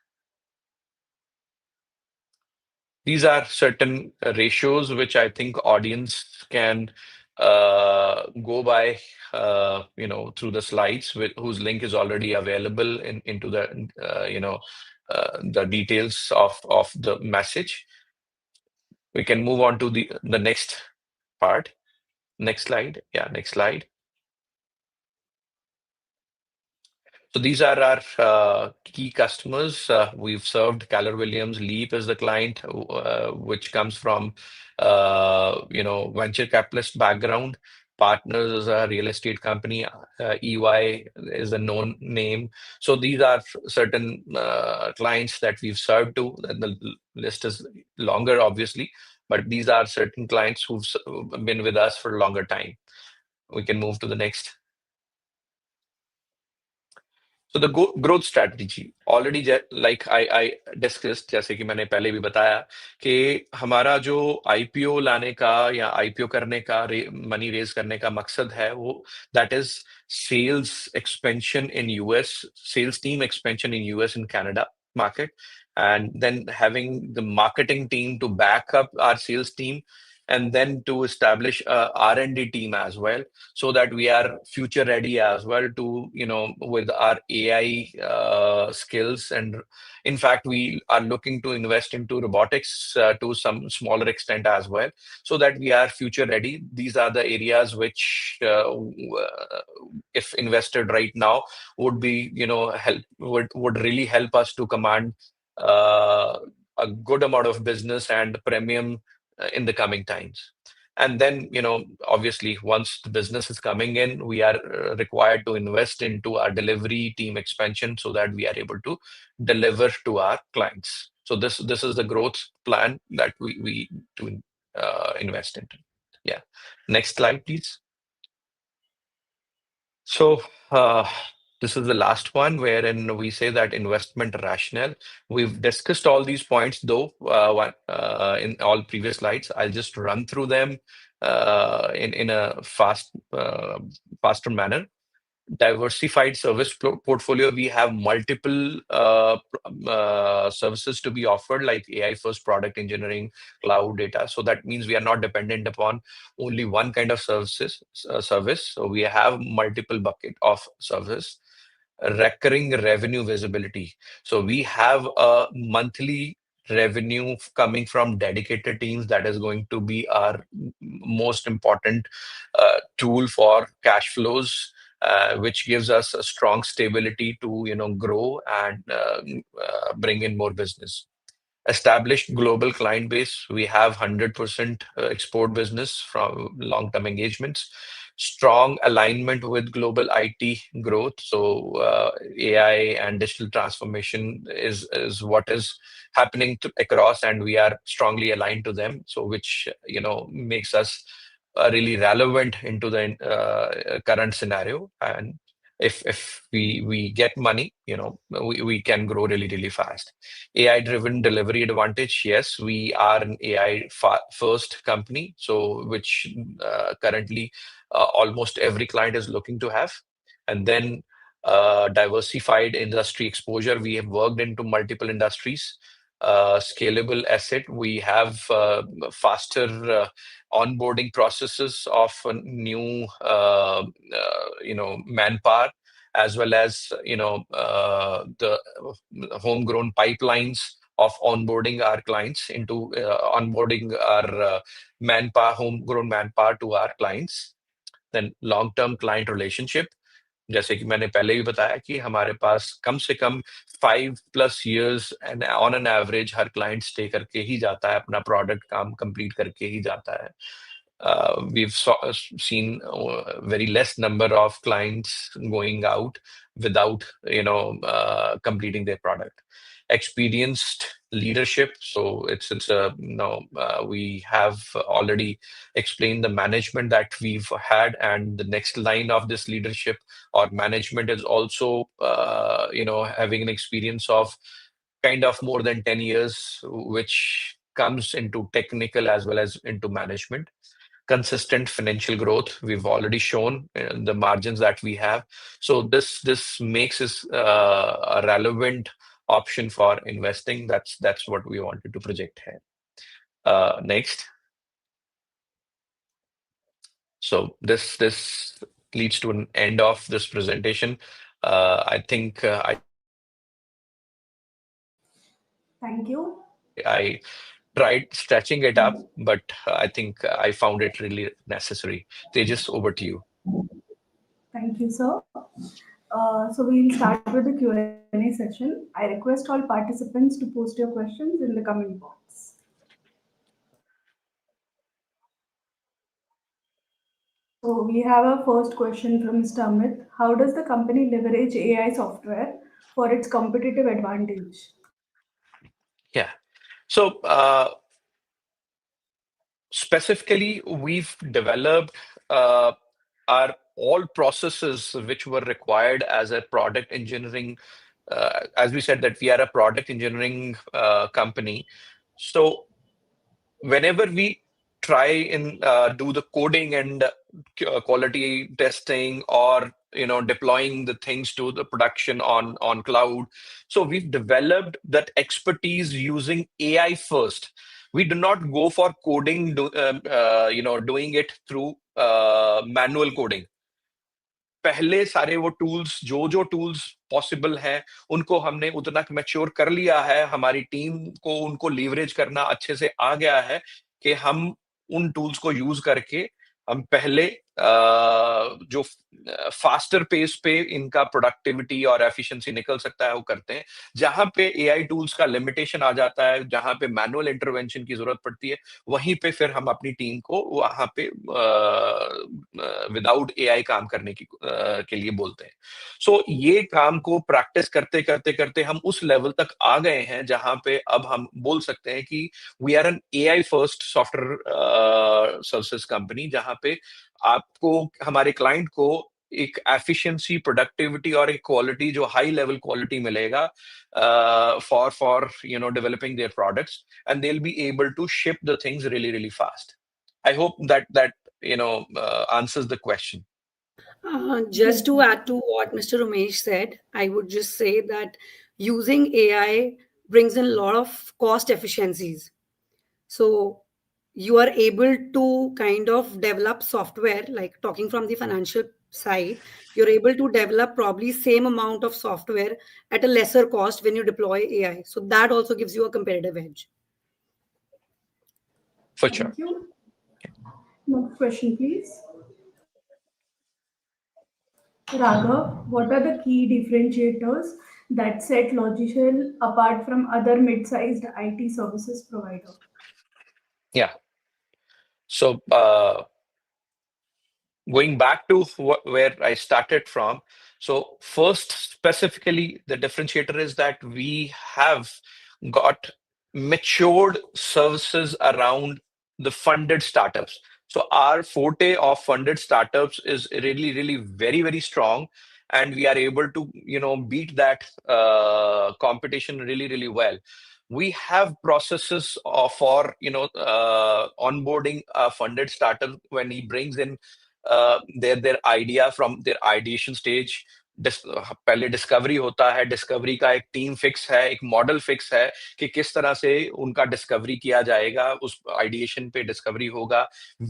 These are certain ratios which I think audience can go by, through the slides, whose link is already available into the details of the message. We can move on to the next part. Next slide. Yeah, next slide. So these are our key customers. We've served Keller Williams. Leap is the client, which comes from venture capitalist background. Partners is a real estate company. EY is a known name. So these are certain clients that we've served to. The list is longer, obviously, but these are certain clients who've been with us for a longer time. We can move to the next. So the growth strategy already like I discussed, जैसे कि मैंने पहले भी बताया कि हमारा जो IPO लाने का या IPO करने का मनी रेज करने का मकसद है वो that is sales expansion in US, sales team expansion in US and Canada market, and then having the marketing team to back up our sales team and then to establish a R&D team as well, so that we are future ready as well to, with our AI skills. And in fact, we are looking to invest into robotics to some smaller extent as well, so that we are future ready. These are the areas which, if invested right now, would be, help would really help us to command uh, a good amount of business and premium in the coming times. And then, obviously, once the business is coming in, we are required to invest into our delivery team expansion so that we are able to deliver to our clients. So this is the growth plan that we to invest into. Yeah. Next slide, please. So this is the last one wherein we say that investment rationale. We've discussed all these points though in all previous slides. I'll just run through them in a faster manner. Diversified service portfolio. We have multiple services to be offered, like AI first product engineering, cloud data. So that means we are not dependent upon only one kind of service. So we have multiple bucket of service. Recurring revenue visibility. So we have a monthly revenue coming from dedicated teams. That is going to be our most important tool for cash flows, which gives us a strong stability to grow and bring in more business. Established global client base. We have 100% export business from long-term engagements. Strong alignment with global IT growth. So AI and digital transformation is what is happening across, and we are strongly aligned to them. So which makes us really relevant into the current scenario. And if we get money, we can grow really fast. AI driven delivery advantage. Yes, we are an AI first company, so which currently almost every client is looking to have. And then diversified industry exposure. We have worked into multiple industries. Scalable asset. We have faster onboarding processes of new manpower, as well as the homegrown pipelines of onboarding our clients into onboarding our manpower, homegrown manpower to our clients. Then long term client relationship. जैसे कि मैंने पहले भी बताया कि हमारे पास कम से कम 5+ years and on an average her client stay करके ही जाता है, अपना प्रोडक्ट काम कंप्लीट करके ही जाता है. We've seen very less number of clients going out without completing their product. Experienced leadership. So it's a we have already explained the management that we've had, and the next line of this leadership or management is also having an experience of kind of more than 10 years, which comes into technical as well as into management. Consistent financial growth. We've already shown the margins that we have. So this makes us a relevant option for investing. That's what we wanted to project here. Next. So this leads to an end of this presentation. I think Thank you. I tried stretching it up, but I think I found it really necessary. Tejas, over to you. Thank you, sir. So we'll start with the Q&A session. I request all participants to post your questions in the comment box. So we have a first question from Mr. Amit. How does the company leverage AI software for its competitive advantage? Yeah. So specifically, we've developed our all processes which were required as a product engineering. As we said that we are a product engineering company. So whenever we try and do the coding and quality testing, or deploying the things to the production on cloud, so we've developed that expertise using AI first. We do not go for coding, doing it through manual coding. पहले सारे वो tools जो tools possible हैं उनको हमने उतना mature कर लिया है, हमारी टीम को उनको लीवरेज करना अच्छे से आ गया है कि हम उन टूल्स को यूज करके हम पहले जो फास्टर पेस पे इनका प्रोडक्टिविटी और एफिशिएंसी निकल सकता है वो करते हैं। जहां पे एआई टूल्स का लिमिटेशन आ जाता है, जहां पे मैनुअल इंटरवेंशन की जरूरत पड़ती है, वहीं पे फिर हम अपनी टीम को वहां पे विदाउट एआई काम करने के लिए बोलते हैं। सो ये काम को प्रैक्टिस करते करते करते हम उस लेवल तक आ गए हैं जहां पे अब हम बोल सकते हैं कि we are an AI first software services company, जहां पे आपको हमारे क्लाइंट को एक एफिशिएंसी, प्रोडक्टिविटी और एक क्वालिटी, जो हाई लेवल क्वालिटी मिलेगा for developing their products, and they will be able to ship the things really really fast. I hope that answers the question. Just to add to what Mr. Umesh said, I would just say that using AI brings in a lot of cost efficiencies. So you are able to kind of develop software, like talking from the financial side, you're able to develop probably same amount of software at a lesser cost when you deploy AI. So that also gives you a competitive edge. For sure. Thank you. Next question, please. Raghav, what are the key differentiators that set Logiciel apart from other mid-sized IT services provider? Yeah. So going back to where I started from, so first, specifically, the differentiator is that we have got matured services around the funded startups. So our forte of funded startups is really, really very, very strong, and we are able to, beat that competition really, really well. We have processes for onboarding a funded startup when he brings in their idea from their ideation stage. पहले discovery होता है, discovery का एक team fix है, एक model fix है कि किस तरह से उनका डिस्कवरी किया जाएगा, उस आइडिएशन पे डिस्कवरी होगा,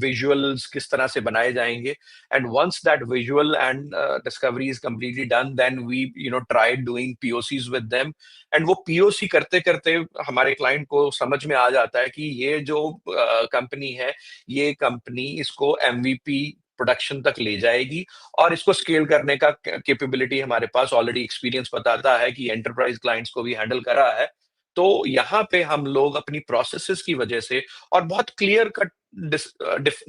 विजुअल्स किस तरह से बनाए जाएंगे, and once that visual and discovery is completely done, then we try doing POCs with them, and वो पीओसी करते करते हमारे क्लाइंट को समझ में आ जाता है कि ये जो कंपनी है, ये कंपनी इसको एमवीपी प्रोडक्शन तक ले जाएगी, और इसको स्केल करने का कैपेबिलिटी हमारे पास ऑलरेडी एक्सपीरियंस बताता है कि एंटरप्राइज क्लाइंट्स को भी हैंडल करा है। तो यहाँ पे हम लोग अपनी प्रोसेसेस की वजह से, और बहुत क्लियर कट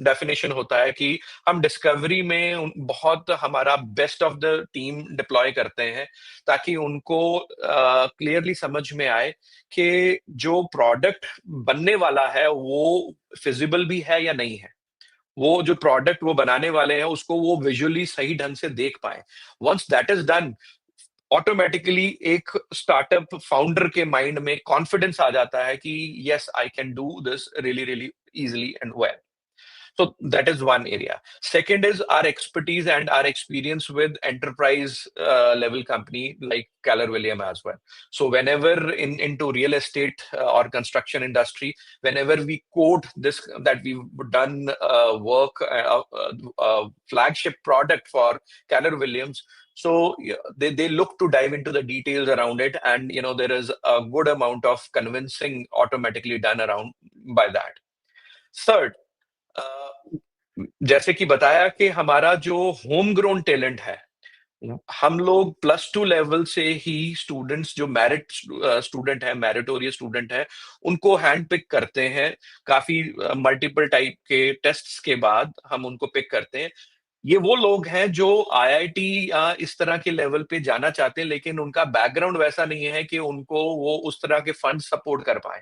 डेफिनेशन होता है कि हम डिस्कवरी में बहुत हमारा best of the team deploy करते हैं, ताकि उनको क्लियरली समझ में आए कि जो प्रोडक्ट बनने वाला है वो फिजिबल भी है या नहीं है, वो जो प्रोडक्ट वो बनाने वाले हैं उसको वो विजुअली सही ढंग से देख पाए। Once that is done, automatically एक स्टार्टअप फाउंडर के माइंड में कॉन्फिडेंस आ जाता है कि yes, I can do this really really easily and well. So that is one area. Second is our expertise and our experience with enterprise level company like Keller Williams as well. So whenever into real estate or construction industry, whenever we quote this, that we've done work, flagship product for Keller Williams, so they look to dive into the details around it, and there is a good amount of convincing automatically done around by that. Third, जैसे कि बताया कि हमारा जो home grown talent है, हम लोग +2 level से ही स्टूडेंट्स जो मेरिट स्टूडेंट है, मेरिटोरियस स्टूडेंट है, उनको हैंड पिक करते हैं। काफी मल्टीपल टाइप के टेस्ट्स के बाद हम उनको पिक करते हैं। ये वो लोग हैं जो आईआईटी या इस तरह के लेवल पे जाना चाहते हैं, लेकिन उनका बैकग्राउंड वैसा नहीं है कि उनको वो उस तरह के फंड सपोर्ट कर पाए।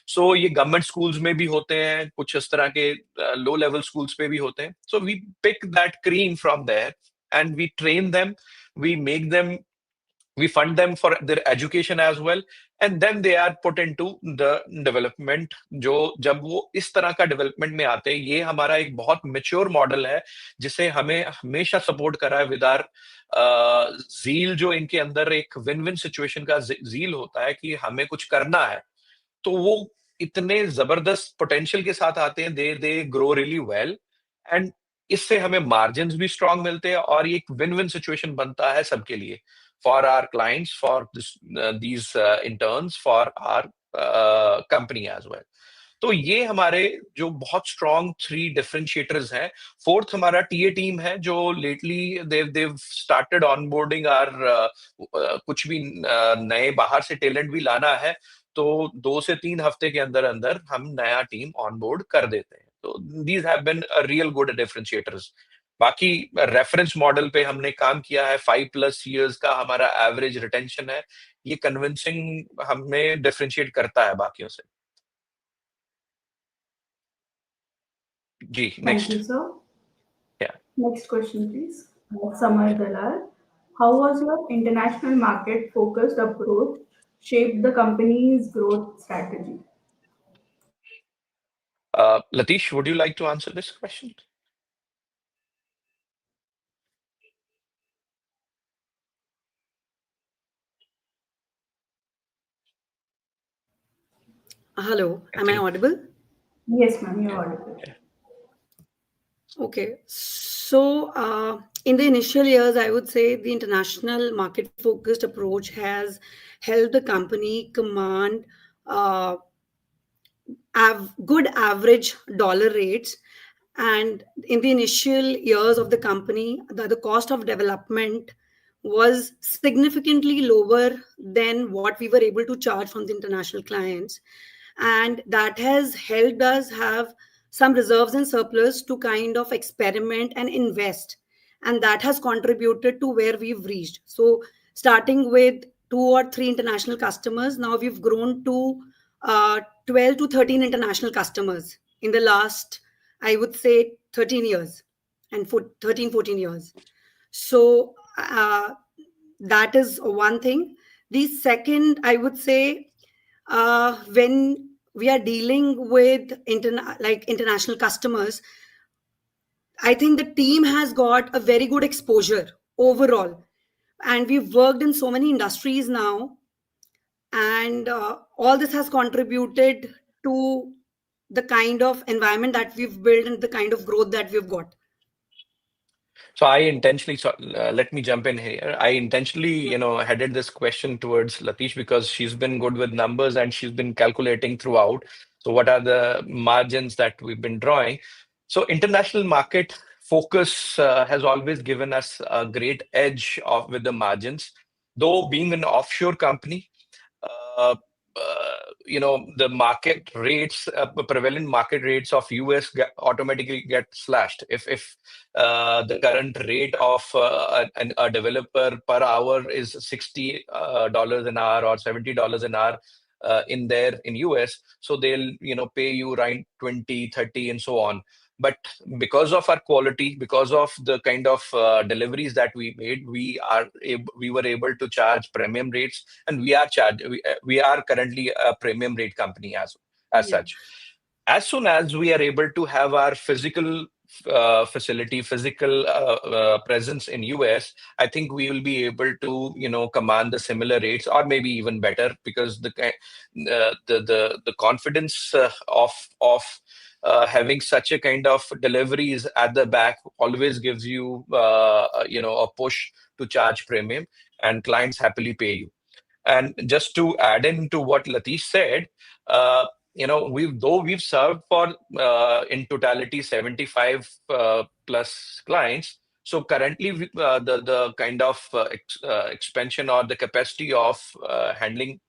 सो ये गवर्नमेंट स्कूल्स में भी होते हैं, कुछ इस तरह के लो लेवल स्कूल्स पे भी होते हैं। So we pick that cream from there and we train them, we make them, we fund them for their education as well, and then they are put into the development. जो जब वो इस तरह का डेवलपमेंट में आते हैं, ये हमारा एक बहुत मेच्योर मॉडल है जिसे हमें हमेशा सपोर्ट करा है विद आर जील, जो इनके अंदर एक विन विन सिचुएशन का जील होता है कि हमें कुछ करना है। तो वो इतने जबरदस्त पोटेंशियल के साथ आते हैं, they grow really well, and इससे हमें मार्जिन्स भी स्ट्रांग मिलते हैं और ये एक विन विन सिचुएशन बनता है सबके लिए, for our clients, for these interns, for our company as well. तो ये हमारे जो बहुत स्ट्रॉन्ग 3 डिफरेंशिएटर्स हैं। फोर्थ हमारा टीए टीम है, जो lately they've started onboarding our, कुछ भी नए बाहर से टैलेंट भी लाना है तो 2 से 3 हफ्ते के अंदर अंदर हम नया टीम ऑनबोर्ड कर देते हैं। तो these have been real good differentiators. बाकी रेफरेंस मॉडल पे हमने काम किया है, 5+ years का हमारा एवरेज रिटेंशन है। ये कन्विंसिंग हमें डिफरेंशिएट करता है बाकियों से। जी, Thank नेक्स्ट। you, sir. या Next question, please. Samar Dalal. How was your international market focused approach shaped the company's growth strategy? Latish, would you like to answer this question? Hello, I am I think, audible? Yes, ma'am, you're yeah, audible. yeah. Okay, so in the initial years, I would say the international market focused approach has helped the company command uh, good average dollar rates. And in the initial years of the company, the cost of development was significantly lower than what we were able to charge from the international clients. And that has helped us have some reserves and surplus to kind of experiment and invest. And that has contributed to where we've reached. So, starting with 2 or 3 international customers, now we've grown to 12 to 13 international customers in the last, I would say, 13 years and 13, 14 years. So that is one thing. The second, I would say, when we are dealing with international customers, I think the team has got a very good exposure overall. And we've worked in so many industries now, and all this has contributed to the kind of environment that we've built and the kind of growth that we've got. So I intentionally, let me jump in here. I intentionally, headed this question towards Latish because she's been good with numbers and she's been calculating throughout. So what are the margins that we've been drawing? So international market focus has always given us a great edge with the margins. Though being an offshore company, uh, the market rates, prevalent market rates of US automatically get slashed. If the current rate of a developer per hour is $60 an hour or $70 an hour in US, so they'll pay you around 20, 30, and so on. But because of our quality, because of the kind of deliveries that we made, we were able to charge premium rates, and we are currently a premium rate company as Yeah. such. As soon as we are able to have our physical facility, physical presence in US, I think we will be able to command the similar rates or maybe even better, because the confidence of having such a kind of deliveries at the back always gives you a push to charge premium, and clients happily pay you. And just to add into what Latish said, we've served for in totality 75 plus clients. So currently, the kind of expansion or the capacity of handling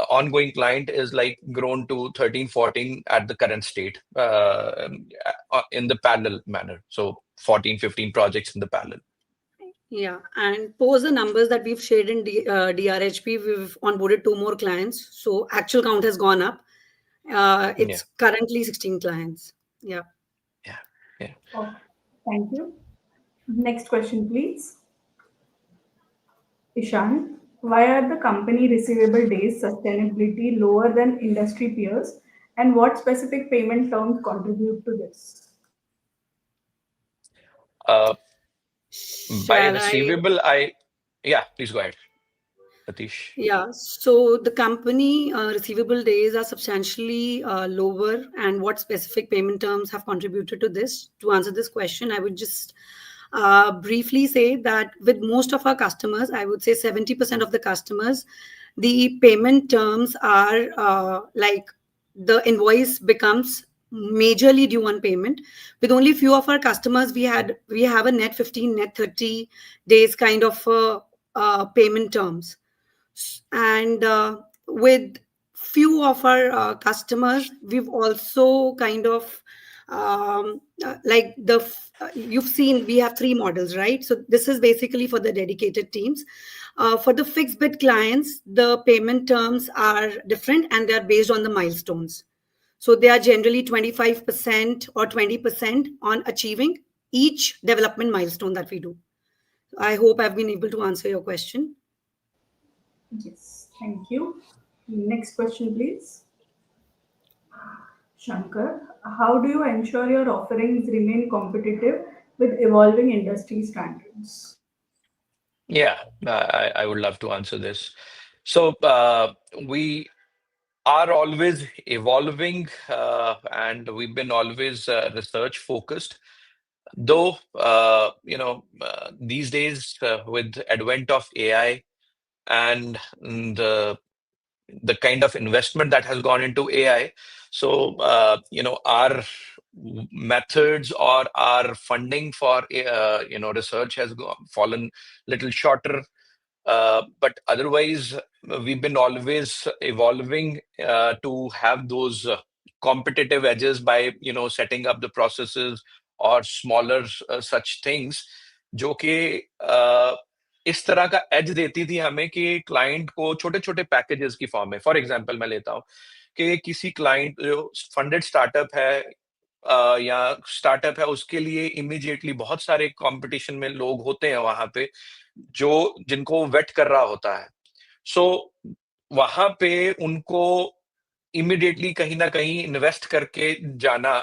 ongoing client is like grown to 13, 14 at the current state, in the parallel manner. So 14, 15 projects in the parallel. Yeah, and post the numbers that we've shared in DRHP, we've onboarded 2 more clients. So actual count has gone up. Yeah, It's currently 16 clients. Yeah. yeah, yeah. Oh, thank you. Next question, please. Ishan, why are the company receivable days sustainability lower than industry peers, and what specific payment terms contribute to this? Uh, by Shall I? receivable, yeah, please go ahead, Atish. Yeah, so the company receivable days are substantially lower, and what specific payment terms have contributed to this? To answer this question, I would just briefly say that with most of our customers, I would say 70% of the customers, the payment terms are like the invoice becomes majorly due on payment. With only few of our customers, we have a net 15, net 30 days kind of payment terms. And with few of our customers, we've also kind of like you've seen we have three models, right? So this is basically for the dedicated teams. For the fixed bid clients, the payment terms are different and they are based on the milestones. So they are generally 25% or 20% on achieving each development milestone that we do. I hope I've been able to answer your question. Yes, thank you. Next question, please. Shankar, how do you ensure your offerings remain competitive with evolving industry standards? Yeah, I would love to answer this. So we are always evolving, and we've been always research focused. Though, these days with advent of AI and the kind of investment that has gone into AI, so our methods or our funding for research has fallen little shorter, but otherwise, we've been always evolving to have those competitive edges by, setting up the processes or smaller such things, जो कि इस तरह का as देती थी हमें कि client को छोटे-छोटे पैकेजेस की फॉर्म में, फॉर एग्जांपल मैं लेता हूँ कि किसी क्लाइंट जो फंडेड स्टार्टअप है या स्टार्टअप है उसके लिए इमीडिएटली बहुत सारे कंपटीशन में लोग होते हैं वहां पे जो जिनको वेट कर रहा होता है। सो वहां पे उनको इमीडिएटली कहीं न कहीं इन्वेस्ट करके जाना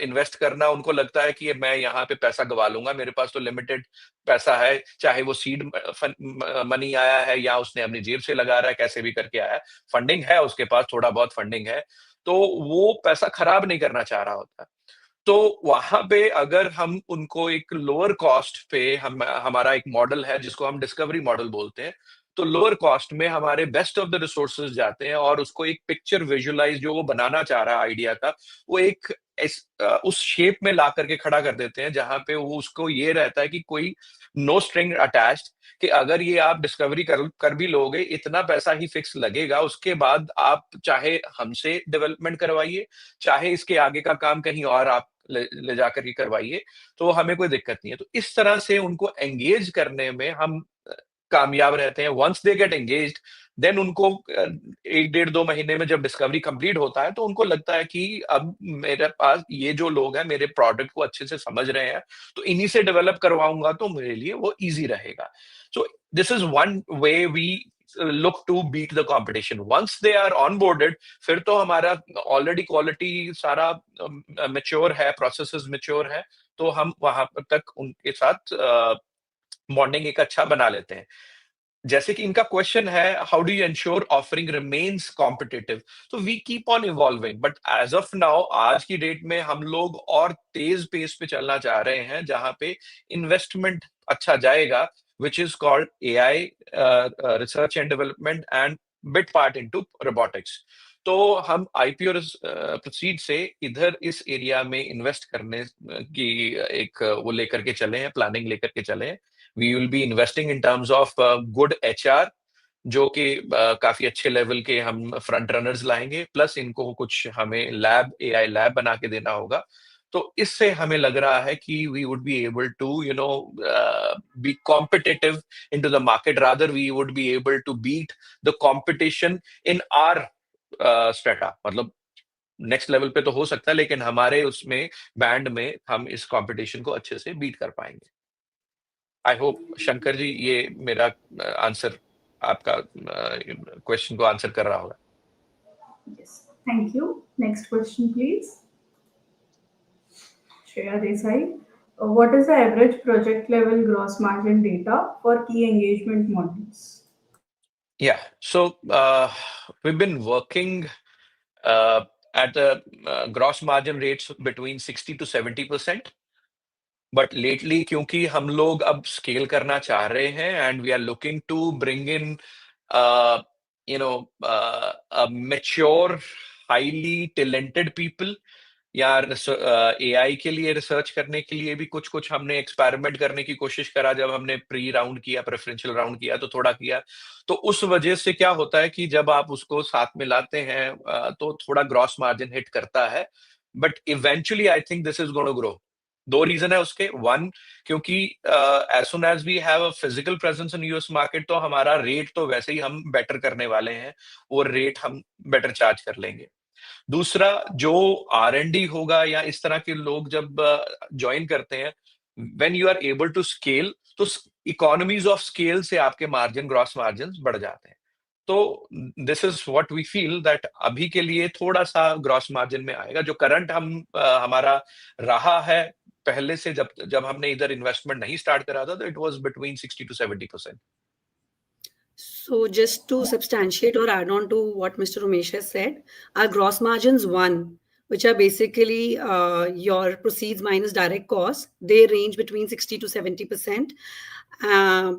इन्वेस्ट करना उनको लगता है कि मैं यहाँ पे पैसा गँवा लूँगा, मेरे पास तो लिमिटेड पैसा है, चाहे वो सीड मनी आया है या उसने अपनी जेब से लगा रहा है, कैसे भी करके आया है। फंडिंग है उसके पास, थोड़ा बहुत फंडिंग है, तो वो पैसा खराब नहीं करना चाह रहा होता। तो वहाँ पे अगर हम उनको एक लोअर कॉस्ट पे हमारा एक मॉडल है जिसको हम डिस्कवरी मॉडल बोलते हैं। तो लोअर कॉस्ट में हमारे बेस्ट ऑफ द रिसोर्सेज जाते हैं और उसको एक पिक्चर विजुअलाइज जो वो बनाना चाह रहा है आइडिया का, वो उस शेप में ला करके खड़ा कर देते हैं जहाँ पे वो उसको ये रहता है कि कोई नो स्ट्रिंग अटैच्ड, कि अगर ये आप डिस्कवरी कर भी लोगे, इतना पैसा ही फिक्स लगेगा, उसके बाद आप चाहे हमसे डेवलपमेंट करवाइए, चाहे इसके आगे का काम कहीं और आप ले जाकर के करवाइए, तो हमें कोई दिक्कत नहीं है। तो इस तरह से उनको एंगेज करने में हम कामयाब रहते हैं। Once they get engaged, then उनको 1 डेढ़ 2 महीने में जब डिस्कवरी कंप्लीट होता है, तो उनको लगता है कि अब मेरे पास ये जो लोग हैं, मेरे प्रोडक्ट को अच्छे से समझ रहे हैं, तो इन्हीं से डेवलप करवाऊँगा तो मेरे लिए वो ईज़ी रहेगा। So this is one way we look to beat the competition. Once they are onboarded, फिर तो हमारा ऑलरेडी क्वालिटी सारा मैच्योर है, प्रोसेसेस मैच्योर है, तो हम वहाँ तक उनके साथ बॉन्डिंग एक अच्छा बना लेते हैं। जैसे कि इनका क्वेश्चन है, how do you ensure offering remains competitive? तो we keep on evolving, but as of now आज की डेट में हम लोग और तेज पेस पे चलना चाह रहे हैं जहां पे इन्वेस्टमेंट अच्छा जाएगा, which is called AI research and development and bit part into robotics. तो हम आईपीओ प्रोसीड से इधर इस एरिया में इन्वेस्ट करने की एक वो लेकर के चले हैं, प्लानिंग लेकर के चले हैं। We will be investing in terms of good HR, जो कि काफी अच्छे लेवल के हम फ्रंट रनर्स लाएंगे, प्लस इनको कुछ हमें लैब एआई लैब बना के देना होगा। तो इससे हमें लग रहा है कि we would be able to be competitive into the market, rather we would be able to beat the competition in our strata. मतलब नेक्स्ट लेवल पे तो हो सकता है, लेकिन हमारे उसमें बैंड में हम इस कंपटीशन को अच्छे से बीट कर पाएंगे। आई होप शंकर जी ये मेरा आंसर आपका क्वेश्चन को आंसर कर रहा होगा। Yes, thank you. Next question, please. Shreya Desai. What is the average project level gross margin data for key engagement models? Yeah. So we've been working at a gross margin rates between 60 to 70%. But lately क्योंकि हम लोग अब scale करना चाह रहे हैं and we are looking to bring in you know mature highly talented people या AI के लिए रिसर्च करने के लिए भी कुछ कुछ हमने एक्सपेरिमेंट करने की कोशिश करा जब हमने प्री राउंड किया प्रेफरेंशियल राउंड किया तो थोड़ा किया तो उस वजह से क्या होता है कि जब आप उसको साथ में लाते हैं तो थोड़ा ग्रॉस मार्जिन हिट करता है but eventually I think this is going to grow दो रीजन है उसके वन क्योंकि as soon as we have a physical presence in US market तो हमारा रेट तो वैसे ही हम बेटर करने वाले हैं वो रेट हम बेटर चार्ज कर लेंगे दूसरा जो R&D होगा या इस तरह के लोग जब ज्वाइन करते हैं when you are able to scale तो इकोनॉमीज ऑफ स्केल से आपके मार्जिन ग्रॉस मार्जिन बढ़ जाते हैं तो this is what we feel that अभी के लिए थोड़ा सा ग्रॉस मार्जिन में आएगा जो करंट हमारा रहा है पहले से जब जब हमने इधर इन्वेस्टमेंट नहीं स्टार्ट करा था तो it was between 60 to 70%. So, just to substantiate or add on to what Mr. Umesh has said, our gross margins one, which are basically your proceeds minus direct costs, they range between 60 to 70%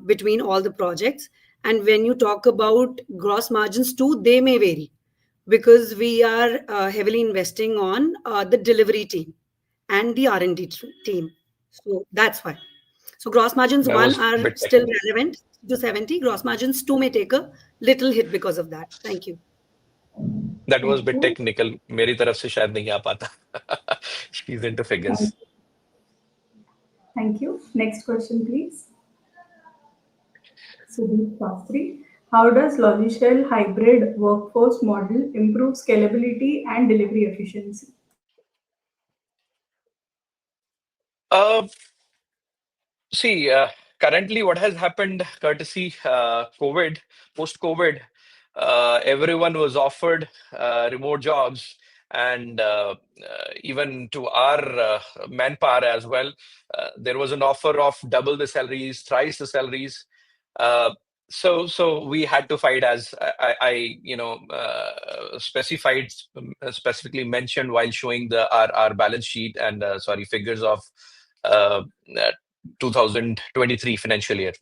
between all the projects. And when you talk about gross margins too, they may vary because we are heavily investing on the delivery team and the R&D team. So that's why. So gross margins That one was a are bit still technical. relevant to 70. Gross margins two may take a little hit because of that. Thank you. That was a Thank bit you. technical. मेरी तरफ से शायद नहीं आ पाता. She's into figures. Thank, thank you. Next question, please. Sudeep Shastri. How does Logiciel hybrid workforce model improve scalability and delivery efficiency? Uh, See, currently, what has happened, courtesy COVID, post-COVID, everyone was offered remote jobs, and even to our manpower as well, there was an offer of double the salaries, thrice the salaries. Uh, so we had to fight, as specified, specifically mentioned while showing our balance sheet and sorry figures of. Uh, 2023 financial year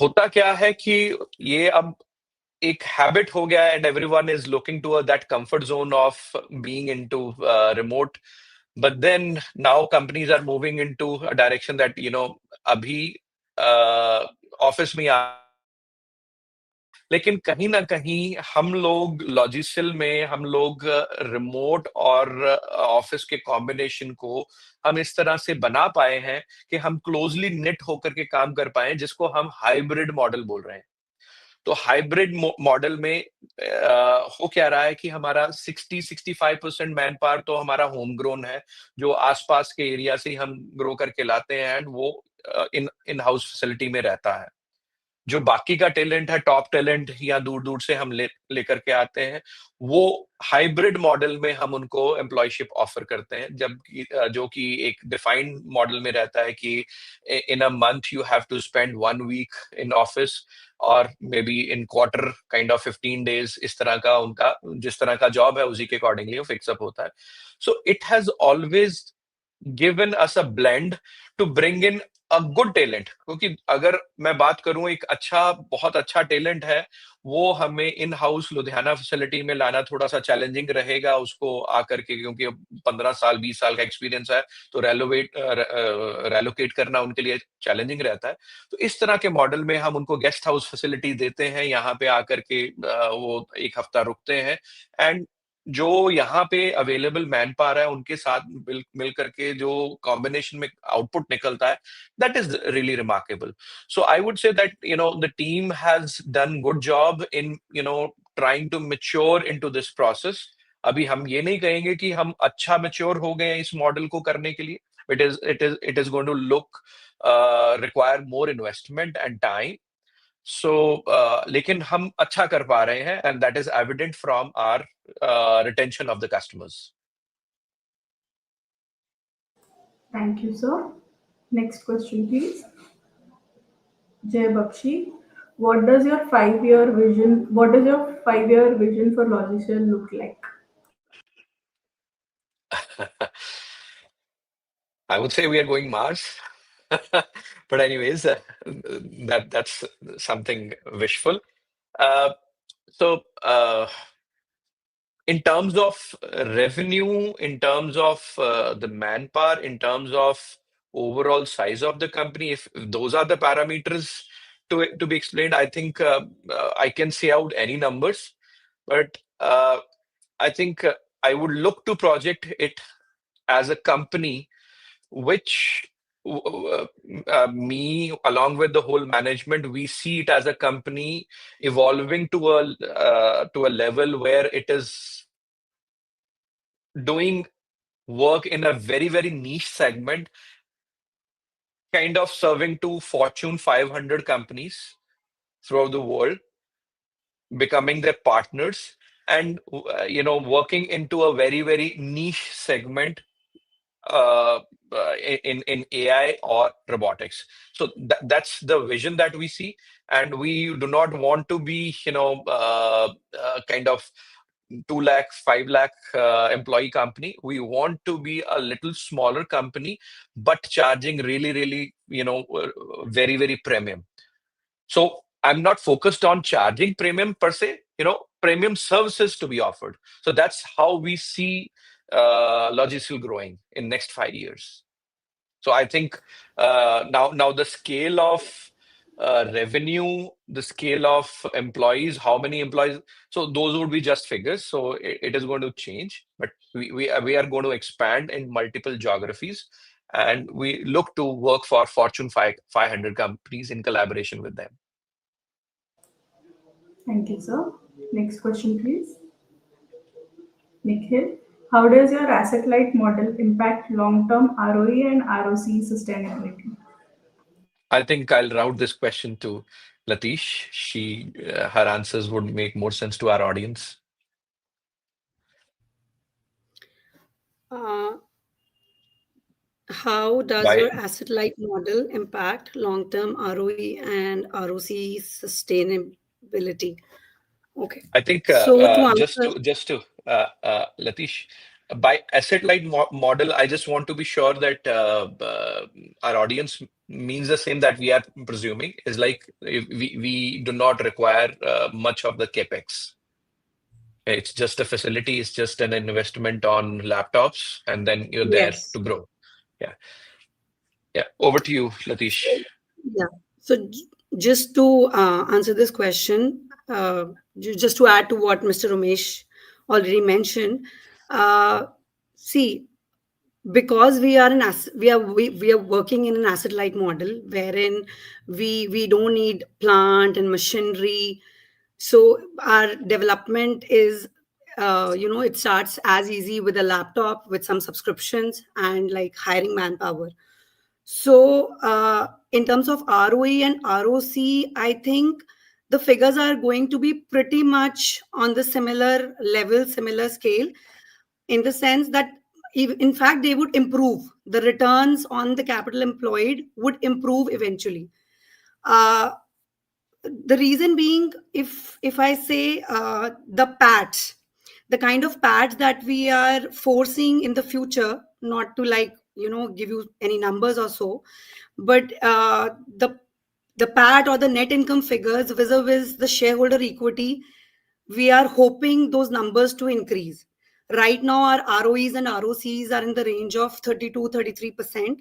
होता क्या है कि ये अब एक habit हो गया and everyone is looking to that comfort zone of being into remote but then now companies are moving into a direction that अभी ऑफिस में लेकिन कहीं ना कहीं हम लोग लॉजिस्टिल में हम लोग रिमोट और ऑफिस के कॉम्बिनेशन को हम इस तरह से बना पाए हैं कि हम क्लोजली निट होकर के काम कर पाए जिसको हम हाइब्रिड मॉडल बोल रहे हैं तो हाइब्रिड मॉडल में हो क्या रहा है कि हमारा 60-65% मैन पावर तो हमारा होम ग्रोन है जो आसपास के एरिया से ही हम ग्रो करके लाते हैं एंड वो इन हाउस फैसिलिटी में रहता है जो बाकी का टैलेंट है टॉप टैलेंट या दूर दूर से हम लेकर के आते हैं वो हाइब्रिड मॉडल में हम उनको एम्प्लॉयशिप ऑफर करते हैं जबकि जो कि एक डिफाइंड मॉडल में रहता है कि in a month you have to spend 1 week in office और may be in quarter kind of 15 days इस तरह का उनका जिस तरह का जॉब है उसी के अकॉर्डिंगली वो फिक्सअप होता है so it has always given us a blend to bring in a good talent क्योंकि अगर मैं बात करूं एक बहुत अच्छा टैलेंट है वो हमें इन हाउस लुधियाना फैसिलिटी में लाना थोड़ा सा चैलेंजिंग रहेगा उसको आकर के क्योंकि 15 साल 20 साल का एक्सपीरियंस है तो रेलोकेट करना उनके लिए चैलेंजिंग रहता है तो इस तरह के मॉडल में हम उनको गेस्ट हाउस फैसिलिटी देते हैं यहाँ पे आकर के वो एक हफ्ता रुकते हैं एंड जो यहाँ पे अवेलेबल मैन पावर है उनके साथ मिल करके जो कॉम्बिनेशन में आउटपुट निकलता है that is really remarkable so I would say that the team has done good job in trying to mature into this process अभी हम ये नहीं कहेंगे कि हम अच्छा मैच्योर हो गए हैं इस मॉडल को करने के लिए it is going to look require more investment and time so लेकिन हम अच्छा कर पा रहे हैं and that is evident from our retention of the customers. Thank you, sir. Next question, please. Jay Bakshi. What does your 5-year vision for Logiciel look like? I would say we are going Mars, but anyways, that's something wishful. Uh, so, in terms of revenue, in terms of the manpower, in terms of overall size of the company, if those are the parameters to be explained, I think I can say out any numbers, but I think I would look to project it as a company which me along with the whole management, we see it as a company evolving to a level where it is doing work in a very, very niche segment, kind of serving to Fortune 500 companies throughout the world, becoming their partners, and working into a very, very niche segment uh, in AI or robotics. So that's the vision that we see, and we do not want to be, kind of 2 lakh, 5 lakh employee company. We want to be a little smaller company, but charging really, really, very, very premium. So I'm not focused on charging premium per se, premium services to be offered. So that's how we see Logiciel growing in next 5 years. So I think now the scale of revenue, the scale of employees, how many employees, so those would be just figures. So it is going to change, but we are going to expand in multiple geographies, and we look to work for Fortune 500 companies in collaboration with them. Thank you, sir. Next question, please. Nikhil, how does your asset light model impact long term ROE and ROC sustainability? I think I'll route this question to Latish. Her answers would make more sense to our audience. Uh, how does By your asset light model impact long term ROE and ROC sustainability? Okay. I think So to answer, just to Latish, by asset light model, I just want to be sure that our audience means the same that we are presuming is like we do not require much of the capex. It's just a facility. It's just an investment on laptops, and then you're there yes. to grow. Yeah, yeah. Over to you, Latish. Yeah. So just to answer this question, just to add to what Mr. Ramesh already mentioned, uh, see, because we are working in an asset light model wherein we don't need plant and machinery, so our development is it starts as easy with a laptop with some subscriptions and like hiring manpower. So, in terms of ROE and ROC, I think the figures are going to be pretty much on the similar level, similar scale, in the sense that, in fact, they would improve. The returns on the capital employed would improve eventually. Uh, the reason being, if I say the pads, the kind of pads that we are forcing in the future, not to like give you any numbers or so, but the PAT or the net income figures vis-a-vis the shareholder equity, we are hoping those numbers to increase. Right now, our ROEs and ROCs are in the range of 32-33%.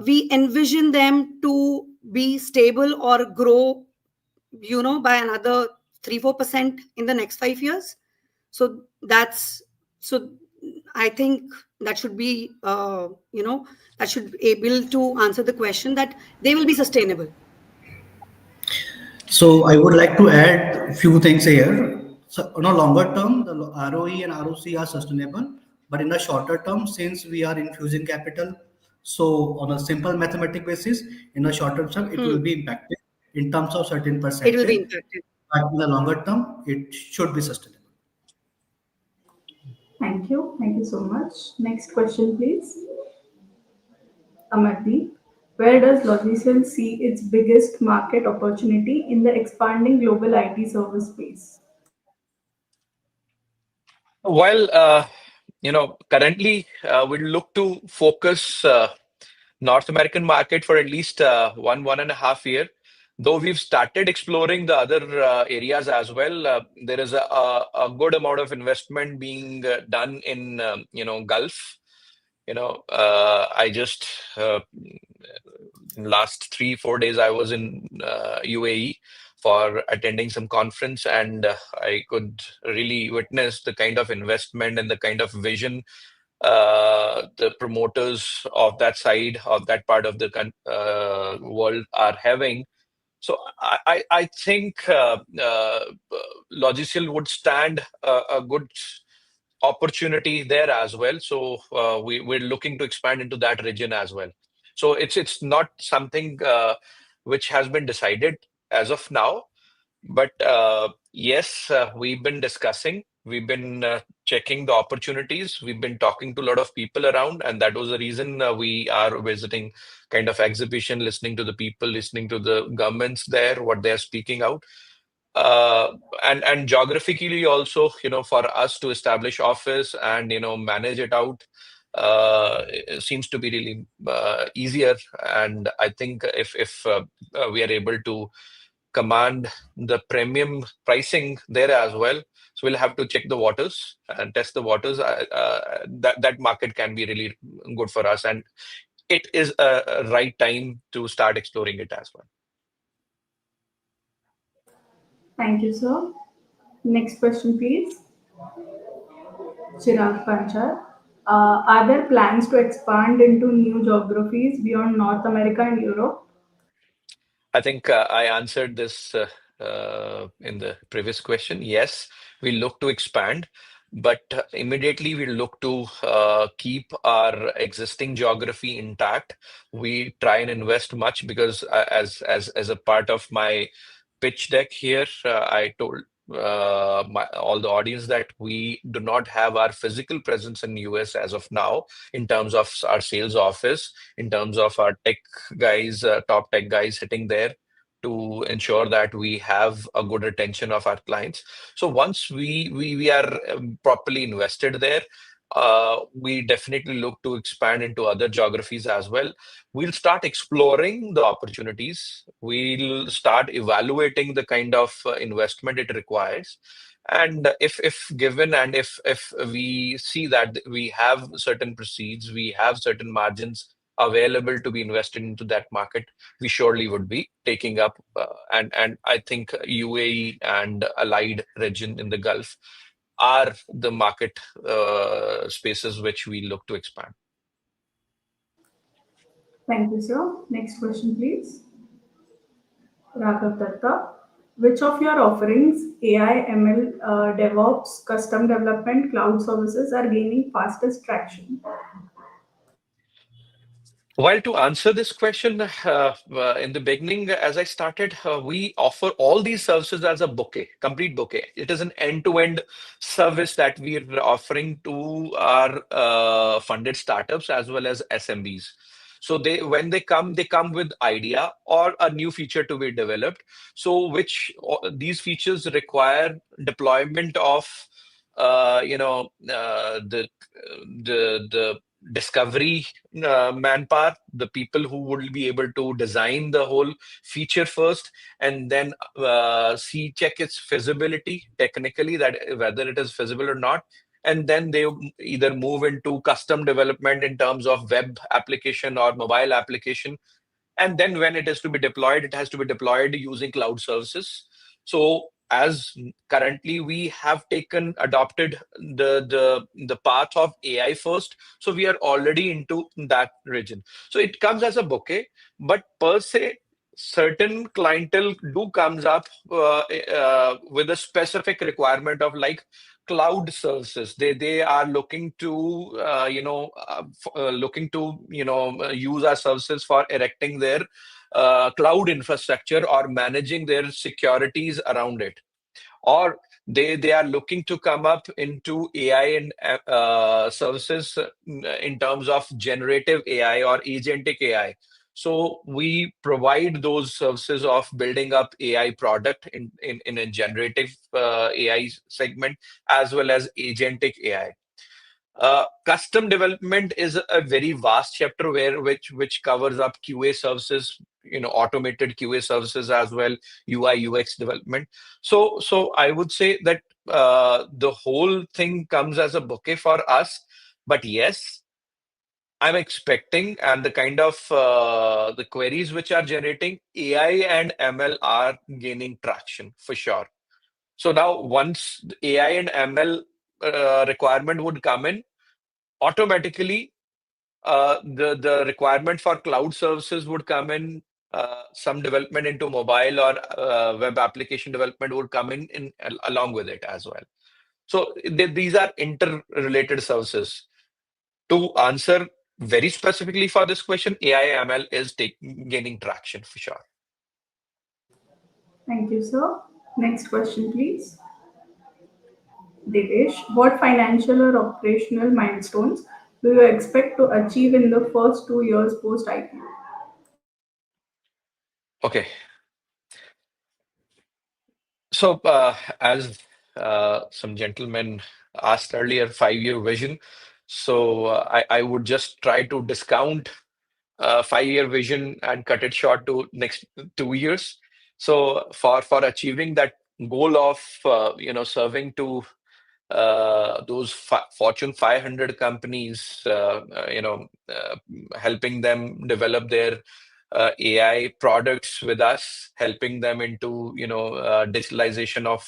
We envision them to be stable or grow, by another 3-4% in the next 5 years. So that's so. I think that should be, that should be able to answer the question that they will be sustainable. So I would like to add a few things here. So on a longer term, the ROE and ROC are sustainable, but in a shorter term, since we are infusing capital, so on a simple mathematic basis, in a shorter term, it will be impacted in terms of certain It will be percentage, impacted. but in the longer term, it should be sustainable. Thank you. Thank you so much. Next question, please. Amardeep. Where does Logiciel see its biggest market opportunity in the expanding global IT service space? While currently we look to focus North American market for at least 1.5 year. Though we've started exploring the other areas as well, there is a good amount of investment being done in Gulf. I just in last 3-4 days I was in UAE for attending some conference, and I could really witness the kind of investment and the kind of vision the promoters of that side of that part of the world are having. So I think Logiciel would stand a good opportunity there as well. So we're looking to expand into that region as well. So it's not something which has been decided as of now, but yes, we've been discussing, we've been checking the opportunities, we've been talking to a lot of people around, and that was the reason we are visiting kind of exhibition, listening to the people, listening to the governments there, what they're speaking out. Uh, and geographically also, for us to establish office and manage it out, it seems to be really easier. And I think if we are able to command the premium pricing there as well. So we'll have to check the waters and test the waters. That market can be really good for us, and it is a right time to start exploring it as well. Thank you, sir. Next question, please. Chirag Panchal. Are there plans to expand into new geographies beyond North America and Europe? I think I answered this in the previous question. Yes, we look to expand, but immediately we look to keep our existing geography intact. We try and invest much because as a part of my pitch deck here, I told all the audience that we do not have our physical presence in US as of now in terms of our sales office, in terms of our tech guys, top tech guys sitting there to ensure that we have a good retention of our clients. So once we are properly invested there, we definitely look to expand into other geographies as well. We'll start exploring the opportunities. We'll start evaluating the kind of investment it requires. And if given and if we see that we have certain proceeds, we have certain margins available to be invested into that market, we surely would be taking up. And I think UAE and allied region in the Gulf are the market spaces which we look to expand. Thank you, sir. Next question, please. Raghav Datta. Which of your offerings, AI, ML, DevOps, custom development, cloud services, are gaining fastest traction? While to answer this question, in the beginning, as I started, we offer all these services as a bouquet, complete bouquet. It is an end-to-end service that we are offering to our funded startups as well as SMBs. So when they come with idea or a new feature to be developed. So these features require deployment of, the discovery manpower, the people who would be able to design the whole feature first, and then check its feasibility technically, that whether it is feasible or not. And then they either move into custom development in terms of web application or mobile application, and then when it is to be deployed, it has to be deployed using cloud services. So as currently we have adopted the path of AI first, so we are already into that region. So it comes as a bouquet, but per se, certain clientele do comes up with a specific requirement of like cloud services. They are looking to looking to use our services for erecting their cloud infrastructure or managing their securities around it, or they are looking to come up into AI and services in terms of generative AI or agentic AI. So we provide those services of building up AI product in a generative AI segment, as well as agentic AI. Custom development is a very vast chapter where which covers up QA services, automated QA services as well, UI UX development. So I would say that the whole thing comes as a bouquet for us. But yes, I'm expecting, and the kind of the queries which are generating, AI and ML are gaining traction for sure. So now once the AI and ML requirement would come in, automatically the requirement for cloud services would come in. Some development into mobile or web application development would come in along with it as well. So these are interrelated services. To answer very specifically for this question, AI ML is gaining traction for sure. Thank you, sir. Next question, please. Devesh, what financial or operational milestones do you expect to achieve in the first 2 years post IPO? Okay, so as some gentlemen asked earlier, 5-year vision. So I would just try to discount 5-year vision and cut it short to next 2 years. So for achieving that goal of serving to those Fortune 500 companies, helping them develop their AI products with us, helping them into digitalization of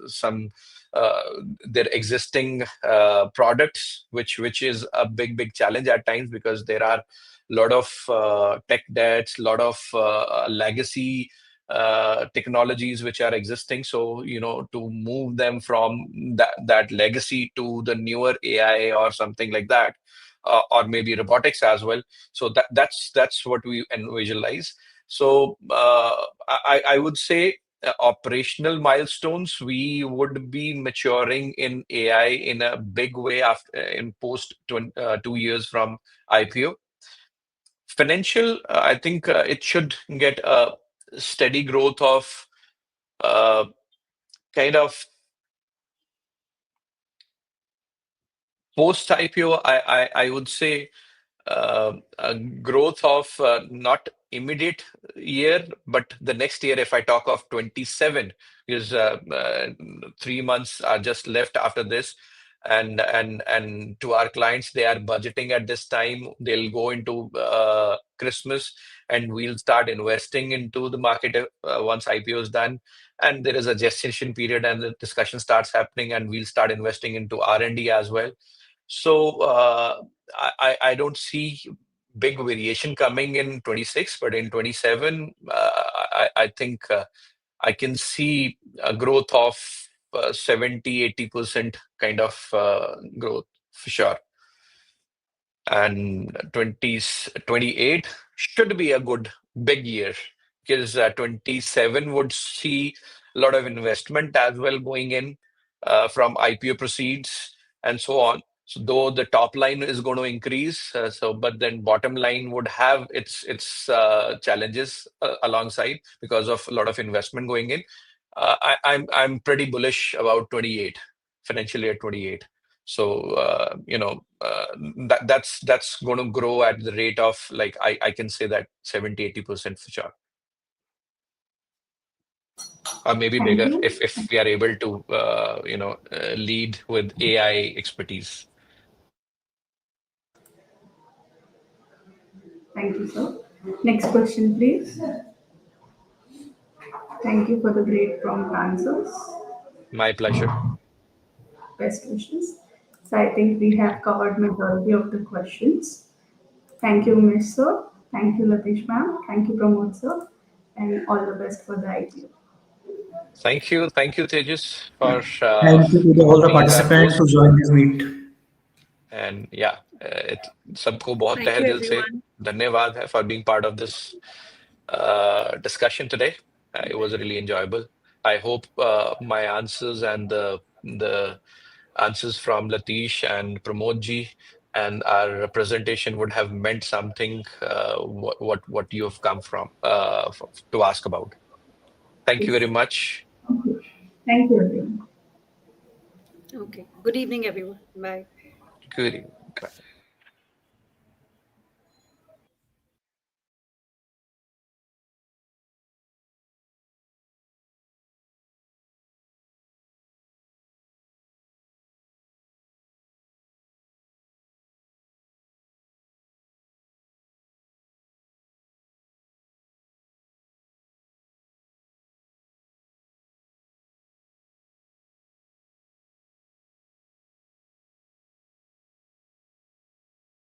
some uh, their existing products, which is a big challenge at times, because there are a lot of tech debts, a lot of legacy technologies which are existing. So, to move them from that legacy to the newer AI or something like that, or maybe robotics as well. So that's what we visualize. So I would say operational milestones, we would be maturing in AI in a big way after in post 2 years from IPO. Financial, I think it should get a steady growth of uh, kind of post IPO. I would say a growth of not immediate year, but the next year. If I talk of 27, because 3 months are just left after this, and to our clients, they are budgeting at this time. They'll go into Christmas, and we'll start investing into the market once IPO is done. And there is a gestation period, and the discussion starts happening, and we'll start investing into R&D as well. So I don't see big variation coming in 26, but in 27, I think I can see a growth of 70, 80% kind of growth for sure. And 28 should be a good big year, because 27 would see a lot of investment as well going in from IPO proceeds and so on. So though the top line is going to increase, but then bottom line would have its challenges alongside, because of a lot of investment going in. I'm pretty bullish about 28, financial year 28. So that's going to grow at the rate of, like, I can say that 70-80% for sure, or maybe Thank bigger, you. if we are able to lead with AI expertise. Thank you, sir. Next question, please. Thank you for the great prompt answers. My pleasure. Best wishes. So I think we have covered majority of the questions. Thank you, Miss Sir. Thank you, Latish ma'am. Thank you, Pramod sir. And all the best for the IPO. Thank you, Tejas, for Thank you to all the being our participants host. to join this meet. And yeah, सबको बहुत Thank तहे you, दिल से everyone. धन्यवाद है for being part of this discussion today. It was really enjoyable. I hope my answers and the answers from Latish and Pramod ji and our presentation would have meant something. What you have come from to ask about. Thank you Yes. very much. Okay. Thank you, everyone. Okay. Good evening, everyone. Bye. Good evening. Bye.